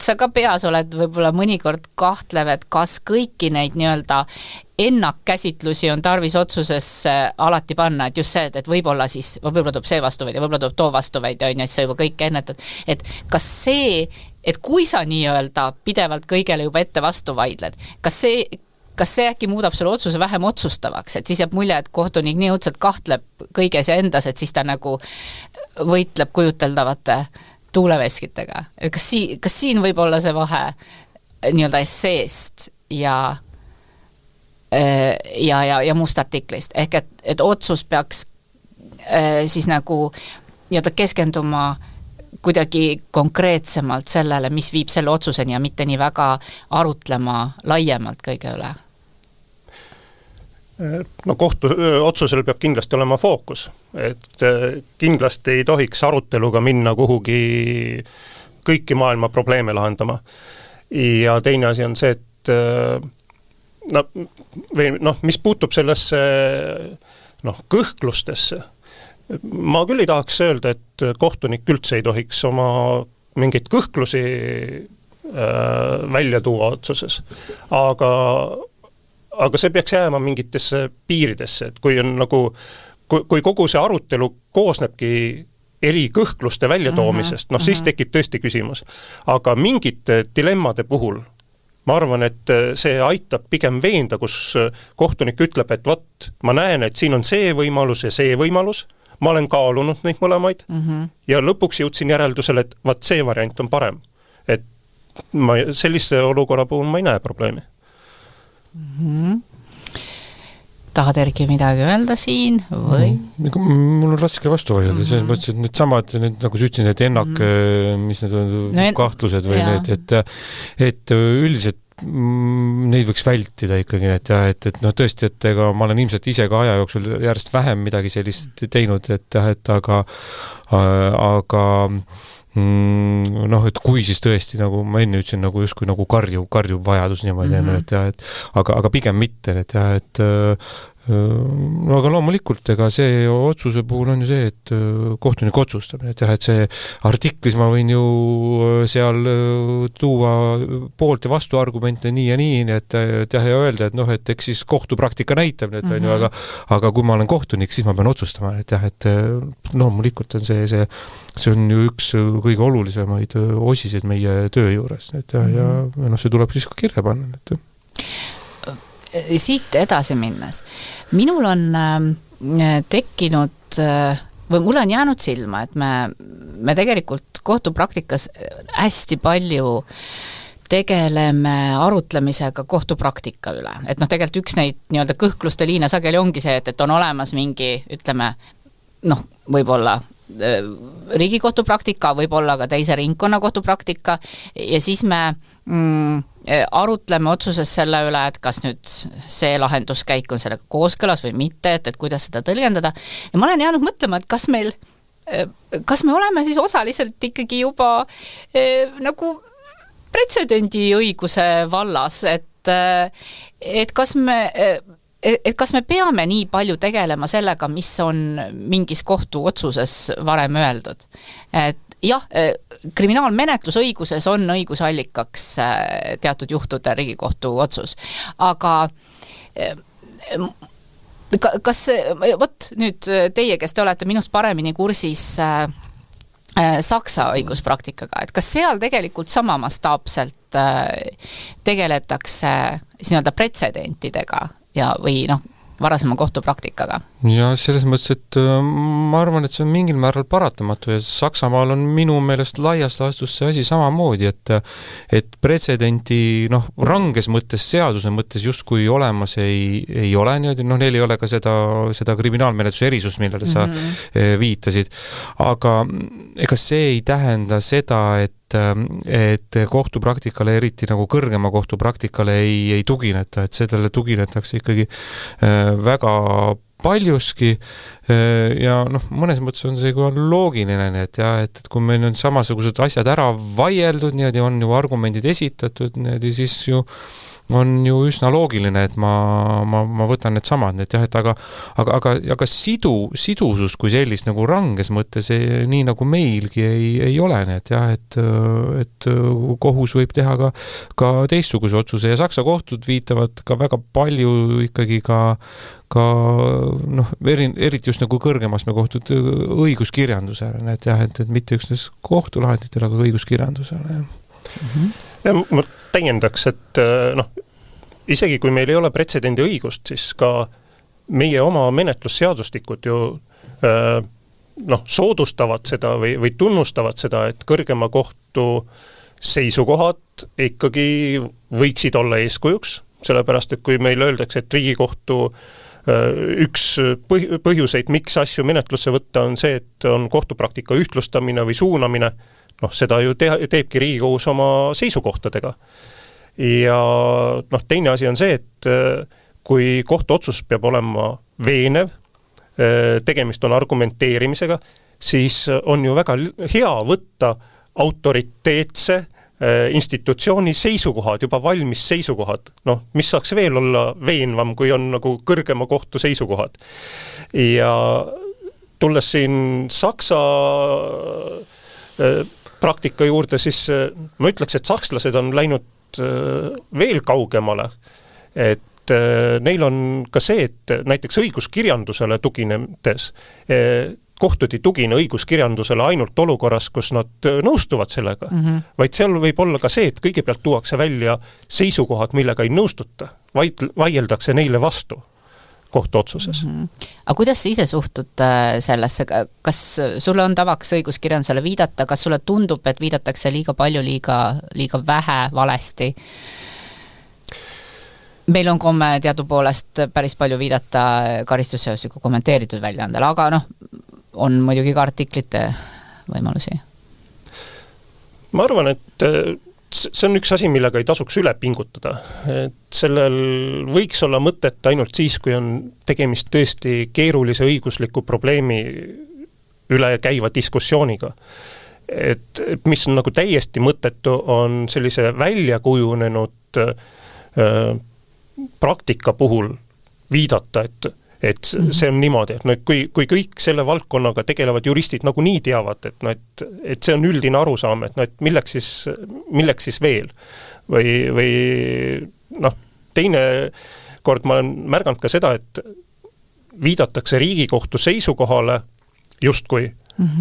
sa ka peas oled võib-olla mõnikord kahtlev, et kas kõiki neid nii-öelda ennakkäsitlusi on tarvis otsusesse alati panna, et just see, et võib-olla tuleb see vastuväide, võib-olla tuleb too vastuväide, et sa juba kõike ennetad, et kas see, et kui sa nii-öelda pidevalt kõigele juba ette vastu vaidled, kas see äkki muudab selle otsuse vähem otsustavaks, et siis jääb mulje, et kohtunik nii õudselt kahtleb kõiges ja endas, et siis ta nagu võitleb kujuteldavate tuuleveskitega. Kas siin võib olla see vahe nii-öelda esseest ja muust artiklist, ehk et otsus peaks siis nagu nii-öelda keskenduma kuidagi konkreetsemalt sellele, mis viib selle otsuseni ja mitte nii väga arutlema laiemalt kõige üle? Kohtu otsusel peab kindlasti olema fookus, et kindlasti ei tohiks aruteluga minna kuhugi kõiki maailma probleeme lahendama. Ja teine asi on see, et mis puutub sellesse kõhklustesse, ma küll ei tahaks öelda, et kohtunik üldse ei tohiks oma mingeid kõhklusi välja tuua otsuses, aga see peaks jääma mingitesse piiridesse, et kui on kui kogu see arutelu koosnebki eri kõhkluste väljatoomisest, siis tekib tõesti küsimus. Aga mingite dilemmade puhul ma arvan, et see aitab pigem veenda, kus kohtunik ütleb, et ma näen, et siin on see võimalus ja see võimalus, ma olen kaalunud neid mõlemaid ja lõpuks jõudsin järeldusele, et see variant on parem. Et sellise olukorra puhul ma ei näe probleemi. Tahad Erki midagi öelda siin või? Mul on raske vastu vaielda, selles mõttes, et need samad, nagu sa ütlesid, et ennak, mis need on kahtlused või need, et üldiselt neid võiks vältida ikkagi, et tõesti, et ega ma olen ilmselt ise ka aja jooksul järjest vähem midagi sellist teinud, et aga et kui siis tõesti, nagu ma enne ütlesin, nagu justkui nagu karjuv vajadus niimoodi, aga pigem mitte, aga loomulikult, ega see otsuse puhul on ju see, et kohtunik otsustab, et see artiklis ma võin ju seal tuua poolt ja vastu argumente nii ja nii, et ja öelda, et eks siis kohtupraktika näitab, aga kui ma olen kohtunik, siis ma pean otsustama, et loomulikult on see on ju üks kõige olulisemaid osisid meie töö juures, ja see tuleb siis ka kirja panna, Siit edasi minnes. Minul on tekkinud või mul on jäänud silma, et me tegelikult kohtupraktikas hästi palju tegeleme arutlemisega kohtupraktika üle. Et tegelikult üks neid nii-öelda kõhkluste liina sageli ongi see, et on olemas mingi, ütleme, võib-olla riigikohtupraktika, võib-olla ka teise ringkonna kohtupraktika ja siis me arutleme otsuses selle üle, et kas nüüd see lahenduskäik on sellega kooskõlas või mitte, et kuidas seda tõlgendada. Ja ma olen jäänud mõtlema, et kas me oleme siis osaliselt ikkagi juba nagu pretsedendi õiguse vallas, et kas me peame nii palju tegelema sellega, mis on mingis kohtu otsuses varem öeldud. Et jah, kriminaalmenetlusõiguses on õigusallikaks teatud juhtude Riigikohtu otsus, aga kas, vot nüüd teie, kes te olete minust paremini kursis Saksa õiguspraktikaga, et kas seal tegelikult sama mastaapselt tegeletakse nii-öelda pretsedentidega või varasema kohtupraktikaga? Ja selles mõttes, et ma arvan, et see on mingil määral paratamatu ja Saksamaal on minu meelest laias laastus see asi samamoodi, et pretsedenti ranges mõttes, seaduse mõttes justkui olemas ei ole niimoodi, neil ei ole ka seda kriminaalmenetluse erisust, millele sa viitasid, aga ega see ei tähenda seda, et kohtupraktikale, eriti nagu kõrgema kohtupraktikale ei tugineta, et sellele tuginetakse ikkagi väga paljuski ja mõnes mõttes on see loogiline, et kui meil on samasugused asjad ära vaieldud, niimoodi on ju argumendid esitatud, niimoodi siis ju on ju üsna loogiline, et ma võtan need samad, aga sidusus kui sellist nagu ranges mõttes, nii nagu meilgi ei ole, et kohus võib teha ka teistsuguse otsuse ja Saksa kohtud viitavad ka väga palju ikkagi ka eriti just nagu kõrgemas kohtud õiguskirjandusele, et mitte üksnes kohtulahenditele, aga õiguskirjandusele. Ja ma täiendaks, et isegi kui meil ei ole pretsedendi õigust, siis ka meie oma menetlusseadustikud ju soodustavad seda või tunnustavad seda, et kõrgema kohtu seisukohad ikkagi võiksid olla eeskujuks, sellepärast, et kui meil öeldakse, et Riigikohtu üks põhjuseid, miks asju menetlusse võtta, on see, et on kohtupraktika ühtlustamine või suunamine, seda ju teebki Riigikohus oma seisukohtadega. Ja teine asi on see, et kui kohtuotsus peab olema veenev, tegemist on argumenteerimisega, siis on ju väga hea võtta autoriteetse institutsiooni seisukohad, juba valmis seisukohad. Mis saaks veel olla veenvam, kui on nagu kõrgema kohtu seisukohad. Ja tulles siin Saksa praktika juurde, siis ma ütleks, et sakslased on läinud veel kaugemale, et neil on ka see, et näiteks õiguskirjandusele tuginedes kohtud ei tugine õiguskirjandusele ainult olukorras, kus nad nõustuvad sellega, vaid seal võib olla ka see, et kõigepealt tuuakse välja seisukohad, millega ei nõustuta, vaid vaieldakse neile vastu kohtuotsuses. Aga kuidas sa ise suhtud sellesse? Kas sulle on tavaks õiguskirjandusele viidata? Kas sulle tundub, et viidatakse liiga palju, liiga vähe, valesti? Meil on komme teadupoolest päris palju viidata karistusseadusliku kommenteeritud väljaandele, aga on muidugi ka artiklite võimalusi. Ma arvan, et see on üks asi, millega ei tasuks üle pingutada. Et sellel võiks olla mõtet ainult siis, kui on tegemist tõesti keerulise õigusliku probleemi üle käiva diskussiooniga. Et mis on nagu täiesti mõttetu, on sellise välja kujunenud praktika puhul viidata, et see on niimoodi, et kui kõik selle valdkonnaga tegelevad juristid nagu nii teavad, et see on üldine arusaam, et milleks siis veel. Või teine kord ma olen märganud ka seda, et viidatakse Riigikohtu seisukohale justkui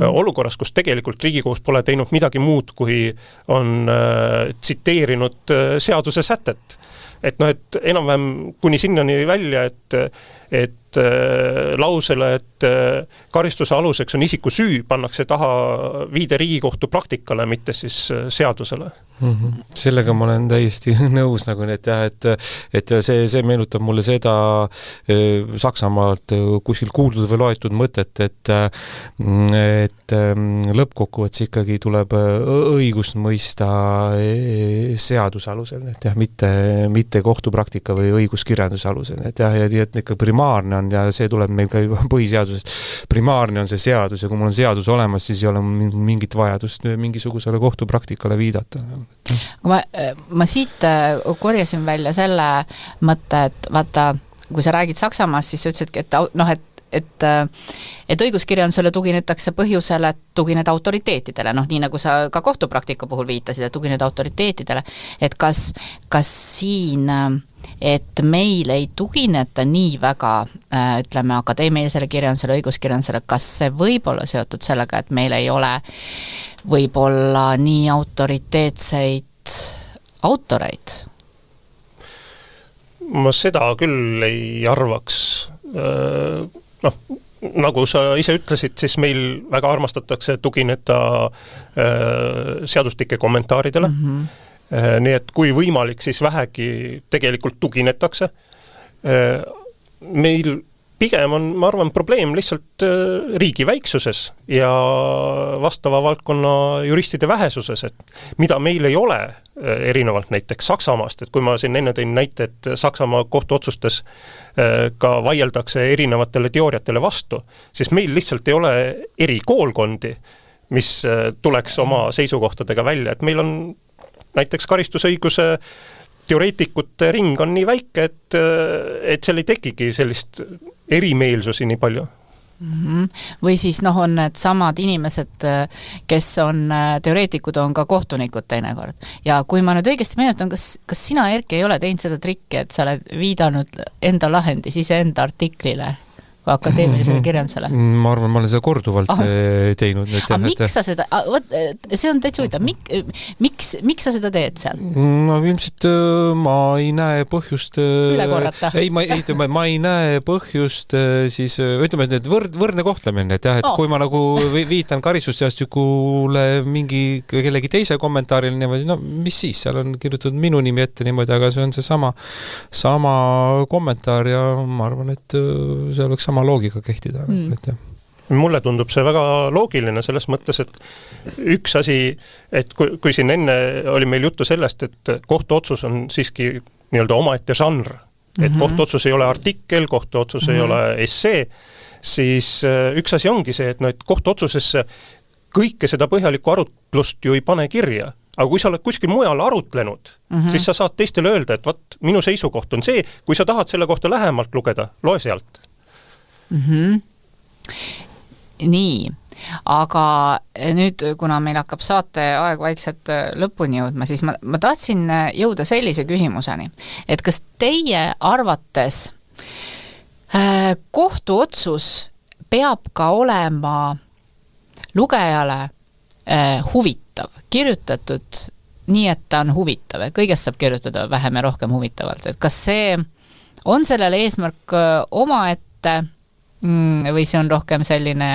olukorras, kus tegelikult Riigikohus pole teinud midagi muud, kui on tsiteerinud seaduse sätet. Et enam-vähem kuni sinnani välja, et lausele, et karistuse aluseks on isiku süü, pannakse taha viide Riigikohtu praktikale, mitte siis seadusele. Sellega ma olen täiesti nõus, et see meenutab mulle seda Saksamaalt kuskil kuuldud või loetud mõtet, et lõppkokkuvõttes ikkagi tuleb õigust mõista seaduse alusel, et mitte kohtupraktika või õiguskirjanduse alusel, et ikka primaarne on ja see tuleb meil ka põhiseadusest. Primaarne on see seadus ja kui mul on seadus olemas, siis ei ole mingit vajadust mingisugusele kohtupraktikale viidata. Ma siit korjasin välja selle mõtte, et vaata, kui sa räägid Saksamaast, siis sa ütlesidki, et õiguskirjandusele tuginetakse põhjusele, et tugineda autoriteetidele, noh nii nagu sa ka kohtupraktika puhul viitasid, et tugineda autoriteetidele, et kas siin, et meil ei tugineta nii väga, ütleme, akadeemilisele kirjandusele, õiguskirjandusele, kas see võib olla seotud sellega, et meil ei ole võib-olla nii autoriteetseid autoreid? Ma seda küll ei arvaks. Noh, nagu sa ise ütlesid, siis meil väga armastatakse tugineda seadustike kommentaaridele. Nii et kui võimalik, siis vähegi tegelikult tuginetakse. Meil pigem on, ma arvan, probleem lihtsalt riigi väiksuses ja vastava valdkonna juristide vähesuses, et mida meil ei ole erinevalt näiteks Saksamaast, et kui ma siin enne tõin näite, et Saksamaa kohtuotsustes ka vaieldakse erinevatele teooriatele vastu, siis meil lihtsalt ei ole erikoolkondi, mis tuleks oma seisukohtadega välja, et meil on näiteks karistusõiguse teoreetikute ring on nii väike, et seal ei tekigi sellist erimeelsusi nii palju. Või siis on need samad inimesed, kes on teoreetikud, on ka kohtunikud teinekord. Ja kui ma nüüd õigesti meenutan, kas sina, Erki, ei ole teinud seda trikki, et sa oled viidanud enda lahendis enda artiklile akadeemilisele kirjandusele? Ma arvan, ma olen seda korduvalt teinud. Aga miks sa seda, see on täitsa huvitav, miks sa seda teed seal? No ilmselt ma ei näe põhjust üle korrata. Ma ei näe põhjust siis, ütleme, et võrdne kohtlemine, et jah, et kui ma nagu viitan karistusseadustikule mingi kellegi teise kommentaarile niimoodi, no mis siis, seal on kirjutatud minu nimi ette niimoodi, aga see on see sama kommentaar ja ma arvan, et see oleks sama loogika kehtida. Mulle tundub see väga loogiline selles mõttes, et üks asi, et kui siin enne oli meil juttu sellest, et kohtuotsus on siiski nii-öelda omaette žanr, et kohtuotsus ei ole artikkel, kohtuotsus ei ole essee, siis üks asi ongi see, et kohtuotsusesse kõike seda põhjalikku arutlust ju ei pane kirja. Aga kui sa oled kuskil mujal arutlenud, siis sa saad teistele öelda, et minu seisukoht on see, kui sa tahad selle kohta lähemalt lugeda, loe sealt. Nii, aga nüüd, kuna meil hakkab saate aeg vaikselt lõpuni jõudma, siis ma tahtsin jõuda sellise küsimuseni, et kas teie arvates kohtuotsus peab ka olema lugejale huvitav, kirjutatud nii, et ta on huvitav, et kõigest saab kirjutada vähem ja rohkem huvitavalt, et kas see on sellele eesmärk omaette või see on rohkem selline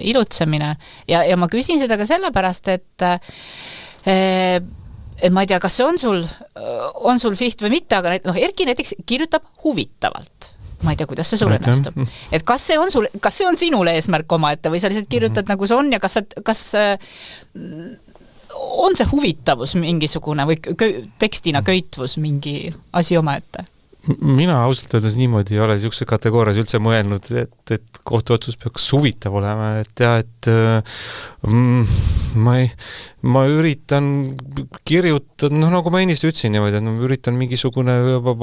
ilutsemine ja ma küsin seda ka sellepärast, et ma ei tea, kas see on sul siht või mitte, aga Erki näiteks kirjutab huvitavalt. Ma ei tea, kuidas see sul õnnestub. Et kas see on sinule eesmärk omaette või sa lihtsalt kirjutad nagu see on ja kas on see huvitavus mingisugune või tekstina köitvus mingi asi omaette? Mina ausalt öeldes niimoodi ei ole niisuguse kategoorias üldse mõelnud, et kohtuotsus peaks huvitav olema, et jah, et ma üritan kirjutada, nagu ma ennist ütlesin niimoodi, et ma üritan mingisugune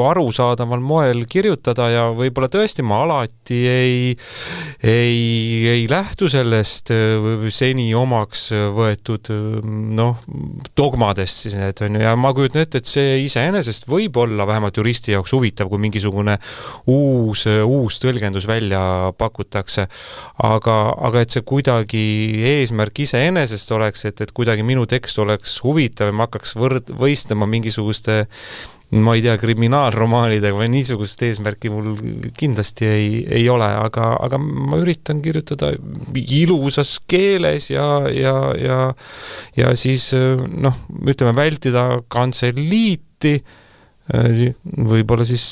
arusaadaval moel kirjutada ja võib-olla tõesti ma alati ei lähtu sellest seni omaks võetud dogmadest siis need on ja ma kujutan ette, et see iseenesest võib olla vähemalt juristi jaoks huvitav, kui mingisugune uus tõlgendus välja pakutakse, aga et see kuidagi eesmärk iseenesest oleks, et kuidagi minu tekst oleks huvitav ja ma hakkaks võistlema mingisuguste, ma ei tea, kriminaalromaanidega või niisugust eesmärki mul kindlasti ei ole, aga ma üritan kirjutada ilusas keeles ja siis ütleme, vältida kantseliiti, võib-olla siis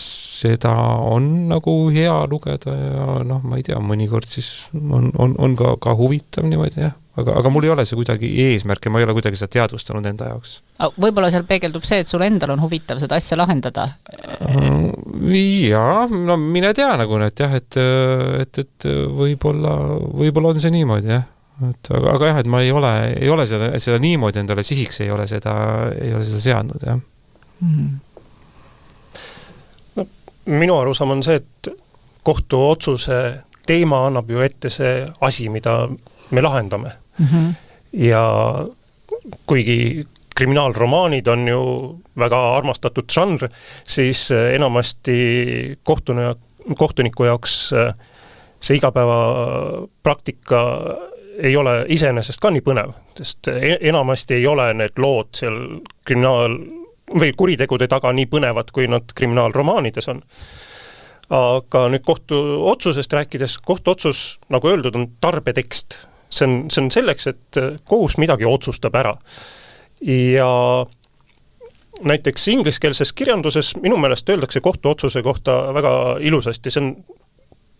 seda on nagu hea lugeda ja ma ei tea, mõnikord siis on ka huvitav niimoodi, jah. Aga mul ei ole see kuidagi eesmärk ja ma ei ole kuidagi seda teadvustanud enda jaoks. Võib-olla seal peegeldub see, et sul endal on huvitav seda asja lahendada? Jaa, mine tea nagu need, jah, et võib-olla on see niimoodi, jah. Aga jah, et ma ei ole seda niimoodi endale sihiks, ei ole seda seadnud, jah. Minu arusaam on see, et kohtuotsuse teema annab ju ette see asi, mida me lahendame. Ja kuigi kriminaalromaanid on ju väga armastatud žanr, siis enamasti kohtuniku jaoks see igapäeva praktika ei ole iseenesest ka nii põnev, sest enamasti ei ole need lood seal või kuritegude taga nii põnevad, kui nad kriminaalromaanides on. Aga nüüd kohtuotsusest rääkides, kohtuotsus, nagu öeldud, on tarbetekst. See on selleks, et kohus midagi otsustab ära. Ja näiteks ingliskeelses kirjanduses minu meelest öeldakse kohtuotsuse kohta väga ilusasti. See on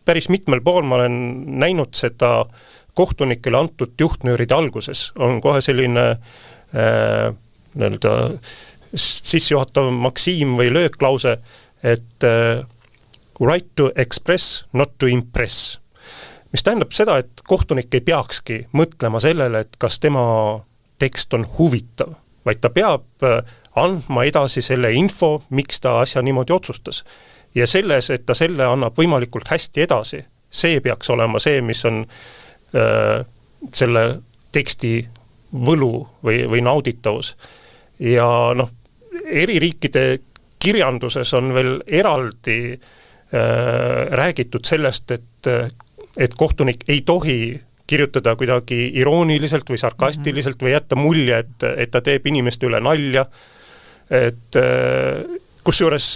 päris mitmel pool, ma olen näinud seda kohtunikele antud juhtnööride alguses. On kohe selline sissejuhatav maksiim või lööklause, et right to express, not to impress. Mis tähendab seda, et kohtunik ei peakski mõtlema sellele, et kas tema tekst on huvitav, vaid ta peab andma edasi selle info, miks ta asja niimoodi otsustas. Ja selles, et ta selle annab võimalikult hästi edasi, see peaks olema see, mis on selle teksti võlu või nauditavus. Ja eri riikide kirjanduses on veel eraldi räägitud sellest, et kohtunik ei tohi kirjutada kuidagi irooniliselt või sarkastiliselt või jätta mulje, et ta teeb inimeste üle nalja. Et kusjuures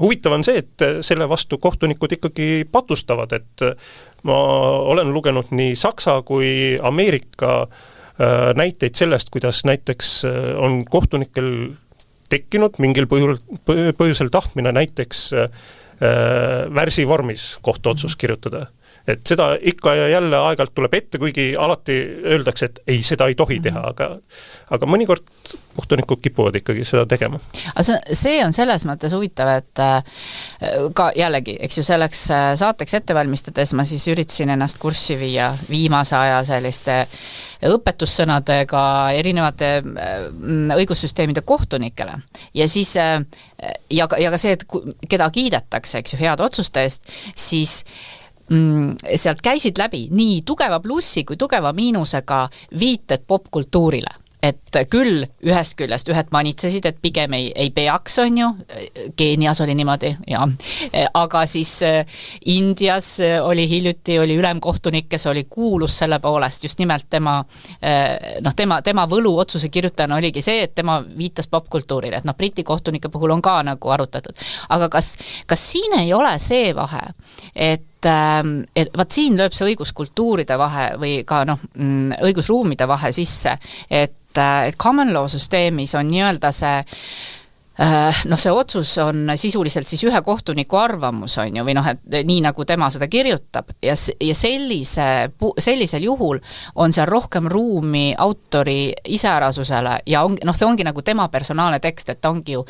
huvitav on see, et selle vastu kohtunikud ikkagi patustavad, et ma olen lugenud nii Saksa kui Ameerika näiteid sellest, kuidas näiteks on kohtunikel tekkinud mingil põhjusel tahtmine näiteks värsivormis kohtuotsus kirjutada. Et seda ikka ja jälle aegalt tuleb ette, kuigi alati öeldakse, et ei, seda ei tohi teha, aga mõnikord kohtunikud kipuvad ikkagi seda tegema. See on selles mõttes huvitav, et ka jällegi, eks ju selleks saateks ettevalmistades ma siis üritasin ennast kurssi viia viimase aja selliste õpetussõnadega erinevate õigussüsteemide kohtunikele. Ja siis ja ka see, et keda kiidetakse, eks ju, head otsuste eest, siis sealt käisid läbi nii tugeva plussi kui tugeva miinusega viited popkultuurile. Et küll ühest küljest ühed manitsesid, et pigem ei peaks, on ju, Keenias oli niimoodi, ja. Aga siis Indias oli hiljuti ülemkohtunik, kes oli kuulus selle poolest, just nimelt tema võlu otsuse kirjutajana oligi see, et tema viitas popkultuurile, et Briti kohtunike puhul on ka nagu arutatud. Aga kas siin ei ole see vahe, et vaat siin lööb see õiguskultuuride vahe või ka õigusruumide vahe sisse, et common law süsteemis on nii-öelda see otsus on sisuliselt siis ühe kohtuniku arvamus, on ju, või et nii nagu tema seda kirjutab ja sellisel juhul on seal rohkem ruumi autori iseärasusele ja see ongi nagu tema personaalne tekst, et ongi ju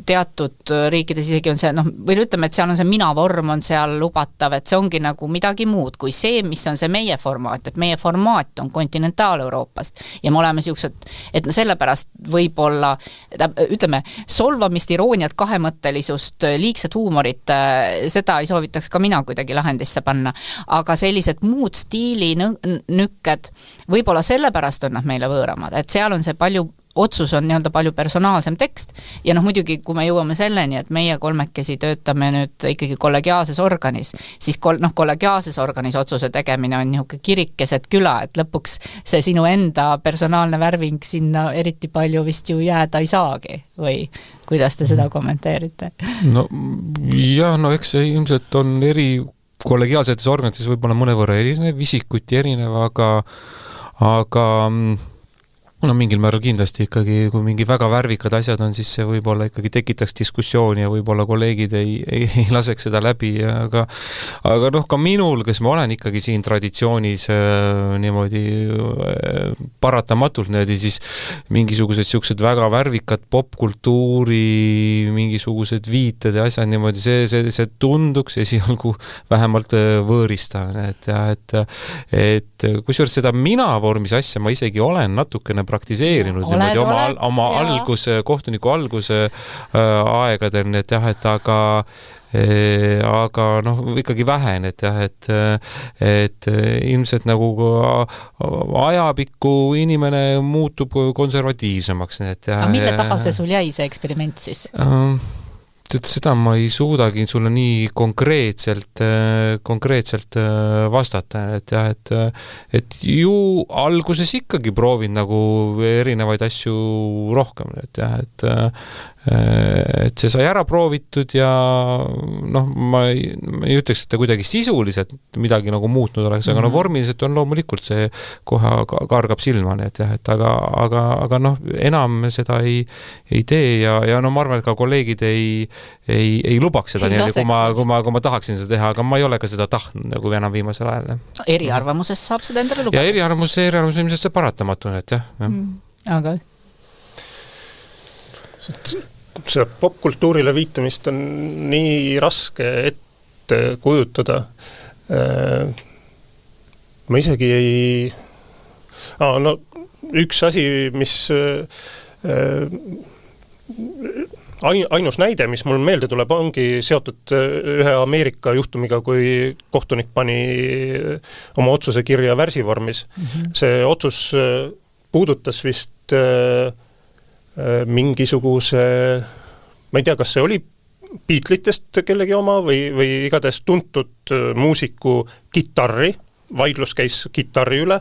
teatud riikides isegi on see, või ütleme, et seal on see mina-vorm on seal lubatav, et see ongi nagu midagi muud kui see, mis on see meie formaat, et meie formaat on kontinentaal-Euroopast ja me oleme siuksed, et sellepärast võib-olla, ütleme, solvamist, irooniat, kahemõttelisust, liigset huumorit, seda ei soovitaks ka mina kuidagi lahendisse panna, aga sellised muud stiili nükked, võib-olla sellepärast on nad meile võõramad, et seal on see otsus on nii-öelda palju personaalsem tekst ja muidugi, kui me jõuame selleni, et meie kolmekesi töötame nüüd ikkagi kollegiaalses organis, siis kollegiaalses organis otsuse tegemine on niisugune kirikeset küla, et lõpuks see sinu enda personaalne värving sinna eriti palju vist ju jääda ei saagi või kuidas te seda kommenteerite? Eks see ilmselt on kollegiaalsetes organites võib-olla mõnevõrra erinev, isikuti erinev, aga mingil määral kindlasti ikkagi, kui mingi väga värvikad asjad on, siis see võib-olla ikkagi tekitaks diskussiooni ja võib-olla kolleegid ei laseks seda läbi, aga ka minul, kes ma olen ikkagi siin traditsioonis niimoodi paratamatult siis mingisugused siuksed väga värvikad popkultuuri mingisugused viited ja asjad niimoodi, see tunduks esialgu vähemalt võõristavane, et kusjuures seda mina-vormis asja ma isegi olen natukene praktiseerinud niimoodi oma kohtuniku alguse aegadel, et aga aga noh, ikkagi vähen, et jah, et ilmselt nagu ajapikku inimene muutub konservatiivsemaks, et jah. Aga mille taha see sul jäi, see eksperiment siis? Seda ma ei suudagi sulle nii konkreetselt vastata, et jah, et ju alguses ikkagi proovid nagu erinevaid asju rohkem, et jah, et see sai ära proovitud ja noh, ma ei ütleks, et ta kuidagi sisuliselt midagi nagu muutnud oleks, aga no vormiliselt on loomulikult see kohe kargab silma, et jah, et aga noh, enam seda ei tee ja no ma arvan, et ka kolleegid ei lubaks seda niimoodi, kui ma tahaksin seda teha, aga ma ei ole ka seda tahtnud nagu enam viimasel ajal. Eriarvamusest saab seda endale lubada? Ja eriarvamus ilmselt see paratamatu, et jah. Aga see popkultuurile viitamist on nii raske ette kujutada. Ma isegi üks asi, mis ainus näide, mis mul meelde tuleb, ongi seotud ühe Ameerika juhtumiga, kui kohtunik pani oma otsuse kirja värsivormis. See otsus puudutas vist mingisuguse, ma ei tea, kas see oli Beatlesitest kellegi oma või igatahes tuntud muusiku kitarri, vaidlus käis kitarri üle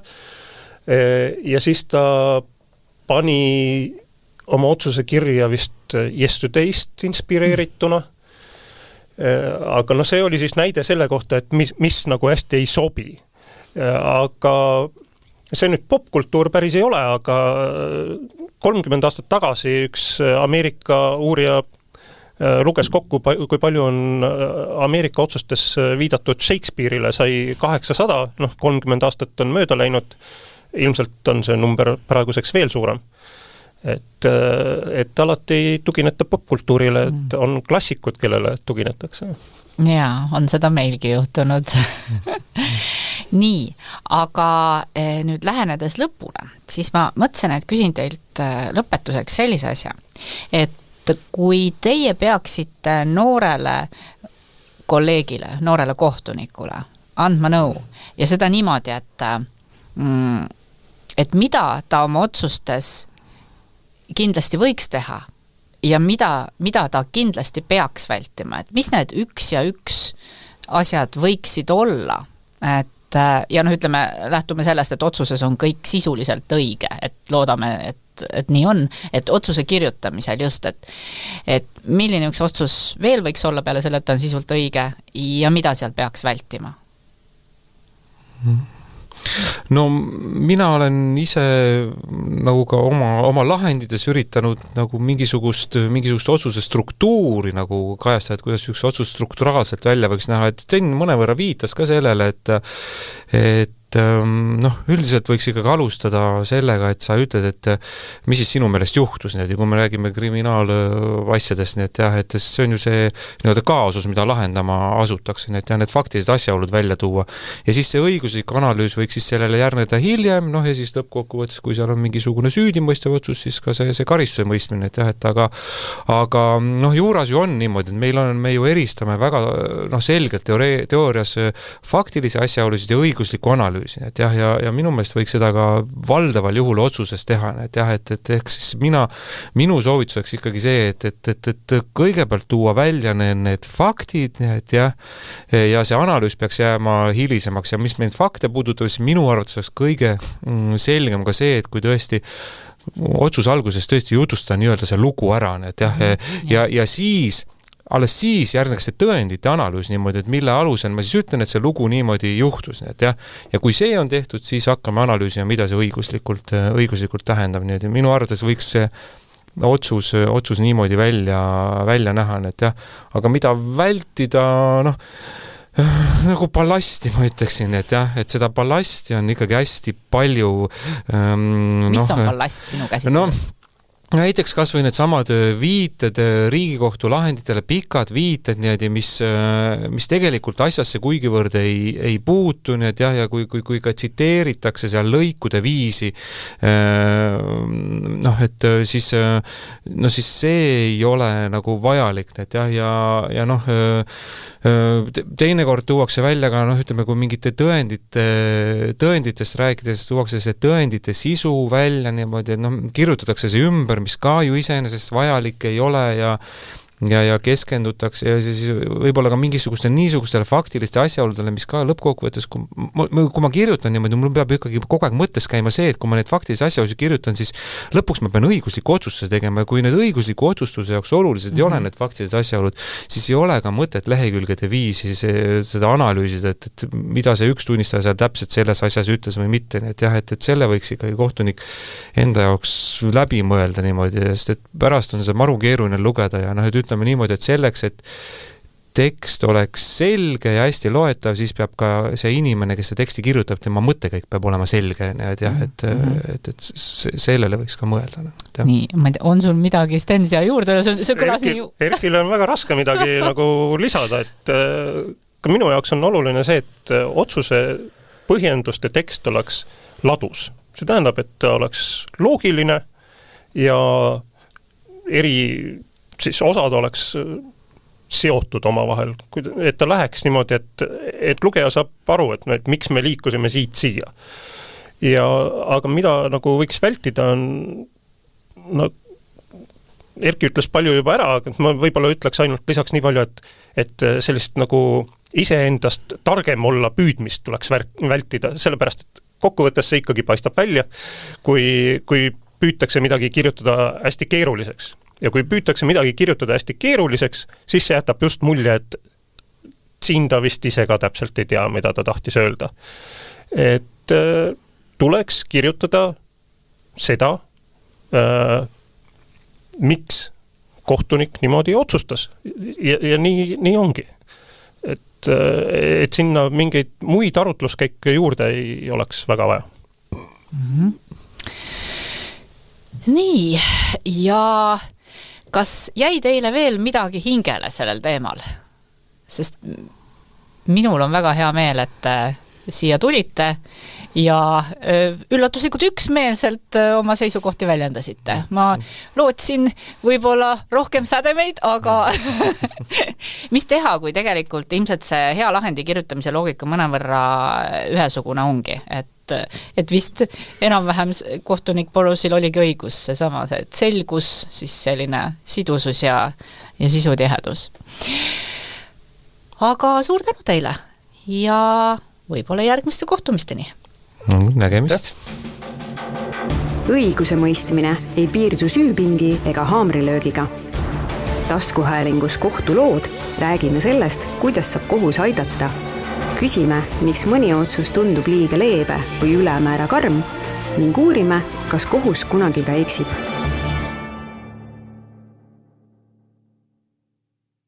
ja siis ta pani oma otsuse kirja vist Yesterday'st inspireerituna, aga see oli siis näide selle kohta, et mis nagu hästi ei sobi. Aga see nüüd popkultuur päris ei ole, aga 30 aastat tagasi üks Ameerika uurija luges kokku, kui palju on Ameerika otsustes viidatud Shakespeare'ile, sai 800, 30 aastat on mööda läinud, ilmselt on see number praeguseks veel suurem. Et alati tugineta popkultuurile, et on klassikud, kellele tuginetakse. Jaa, on seda meilgi juhtunud. Nii, aga nüüd lähenedes lõpule, siis ma mõtlesin, et küsin teilt lõpetuseks sellise asja, et kui teie peaksite noorele kolleegile, noorele kohtunikule andma nõu ja seda niimoodi, et mida ta oma otsustes kindlasti võiks teha ja mida ta kindlasti peaks vältima, et mis need üks asjad võiksid olla, et ja ütleme, lähtume sellest, et otsuses on kõik sisuliselt õige, et loodame, et nii on, et otsuse kirjutamisel just, et milline üks otsus veel võiks olla peale selle, et ta on sisult õige ja mida seal peaks vältima? No mina olen ise nagu ka oma lahendides üritanud nagu mingisugust otsuse struktuuri nagu kajastada, et kuidas üks otsus strukturaalselt välja võiks näha, et Sten mõnevõrra viitas ka sellele, et üldiselt võiks ikkagi alustada sellega, et sa ütled, et mis siis sinu meelest juhtus, kui me räägime kriminaalasjadest, et jah, et see on ju see kaasus, mida lahendama asutakse, et jah, need faktilised asjaolud välja tuua. Ja siis see õiguslik analüüs võiks siis sellele järgneda hiljem, ja siis lõppkokkuvõttes, kui seal on mingisugune süüdimõistev otsus, siis ka see karistuse mõistmine, et jah, et aga juuras ju on niimoodi, et me ju eristame väga selgelt teoorias faktilisi asjaolusid ja õiguslikku analüüsi. Et jah, ja minu meelest võiks seda ka valdaval juhul otsuses teha, et jah, et ehk siis minu soovituseks ikkagi see, et kõigepealt tuua välja need faktid, et jah, ja see analüüs peaks jääma hilisemaks ja mis meid fakte puudutab, siis minu arvates oleks kõige selgem ka see, et kui tõesti otsuse alguses tõesti jutustada nii-öelda see lugu ära, et jah, ja alles siis järgneks see tõendite analüüs niimoodi, et mille alusel ma siis ütlen, et see lugu niimoodi juhtus, et jah, ja kui see on tehtud, siis hakkame analüüsima, mida see õiguslikult tähendab, nii et minu arvates võiks see otsus niimoodi välja näha, et jah, aga mida vältida, nagu ballasti, ma ütleksin, et jah, et seda ballasti on ikkagi hästi palju. Mis on ballast sinu käsitluses? näiteks kas või need samad viited Riigikohtu lahenditele, pikad viited niimoodi, mis tegelikult asjasse kuigivõrd ei puutu, nii et jah, ja kui ka tsiteeritakse seal lõikude viisi, et siis see ei ole nagu vajalik, et jah, ja teinekord tuuakse välja ka, ütleme, kui mingite tõenditest rääkides tuuakse see tõendite sisu välja niimoodi, et kirjutatakse see ümber, mis ka ju iseenesest vajalik ei ole ja keskendutakse ja siis võib-olla ka niisugustele faktiliste asjaoludele, mis ka lõppkokkuvõttes, kui ma kirjutan niimoodi, mul peab ikkagi kogu aeg mõttes käima see, et kui ma need faktilisi asjaolusid kirjutan, siis lõpuks ma pean õigusliku otsustuse tegema ja kui need õigusliku otsustuse jaoks olulised ei ole need faktilised asjaolud, siis ei ole ka mõtet lehekülgede viisi seda analüüsida, et mida see üks tunnistaja seal täpselt selles asjas ütles või mitte, et jah, et selle võiks ikkagi kohtunik enda jaoks läbi mõelda niimoodi, sest et pärast on see maru keeruline lugeda ja ütleme niimoodi, et selleks, et tekst oleks selge ja hästi loetav, siis peab ka see inimene, kes see teksti kirjutab, tema mõttekäik peab olema selge, et jah, et sellele võiks ka mõelda. Nii, ma ei tea, on sul midagi Sten siia juurde? See kõlas nii... Erkile on väga raske midagi nagu lisada, et ka minu jaoks on oluline see, et otsuse põhjenduste tekst oleks ladus. See tähendab, et ta oleks loogiline ja siis osad oleks seotud omavahel, et ta läheks niimoodi, et lugeja saab aru, et miks me liikusime siit siia. Aga mida nagu võiks vältida on, Erki ütles palju juba ära, aga ma võib-olla ütleks ainult lisaks nii palju, et sellist nagu iseendast targem olla püüdmist tuleks vältida, sellepärast, et kokkuvõttes see ikkagi paistab välja, kui püütakse midagi kirjutada hästi keeruliseks. Ja kui püütakse midagi kirjutada hästi keeruliseks, siis see jätab just mulje, et siin ta vist ise ka täpselt ei tea, mida ta tahtis öelda. Et tuleks kirjutada seda, miks kohtunik niimoodi otsustas. Ja nii ongi. Et sinna mingeid muid arutluskäike juurde ei oleks väga vaja. Mm-hmm. Nii, ja kas jäi teile veel midagi hingele sellel teemal? Sest minul on väga hea meel, et siia tulite ja üllatuslikult üksmeelselt oma seisukohti väljendasite. Ma lootsin võib-olla rohkem sädemeid, aga mis teha, kui tegelikult ilmselt see hea lahendi kirjutamise loogika mõnevõrra ühesugune ongi, et vist enam-vähem kohtunik Borusil oligi õigus seesama, see selgus, siis selline sidusus ja sisutihedus. Aga suur tänu teile ja võib-olla järgmiste kohtumisteni. Nägemist. Õiguse mõistmine ei piirdu süüpingi ega haamrilöögiga. Taskuhäälingus kohtulood räägime sellest, kuidas saab kohus aidata. Küsime, miks mõni otsus tundub liiga leebe või ülemäära karm ning uurime, kas kohus kunagi ka eksib.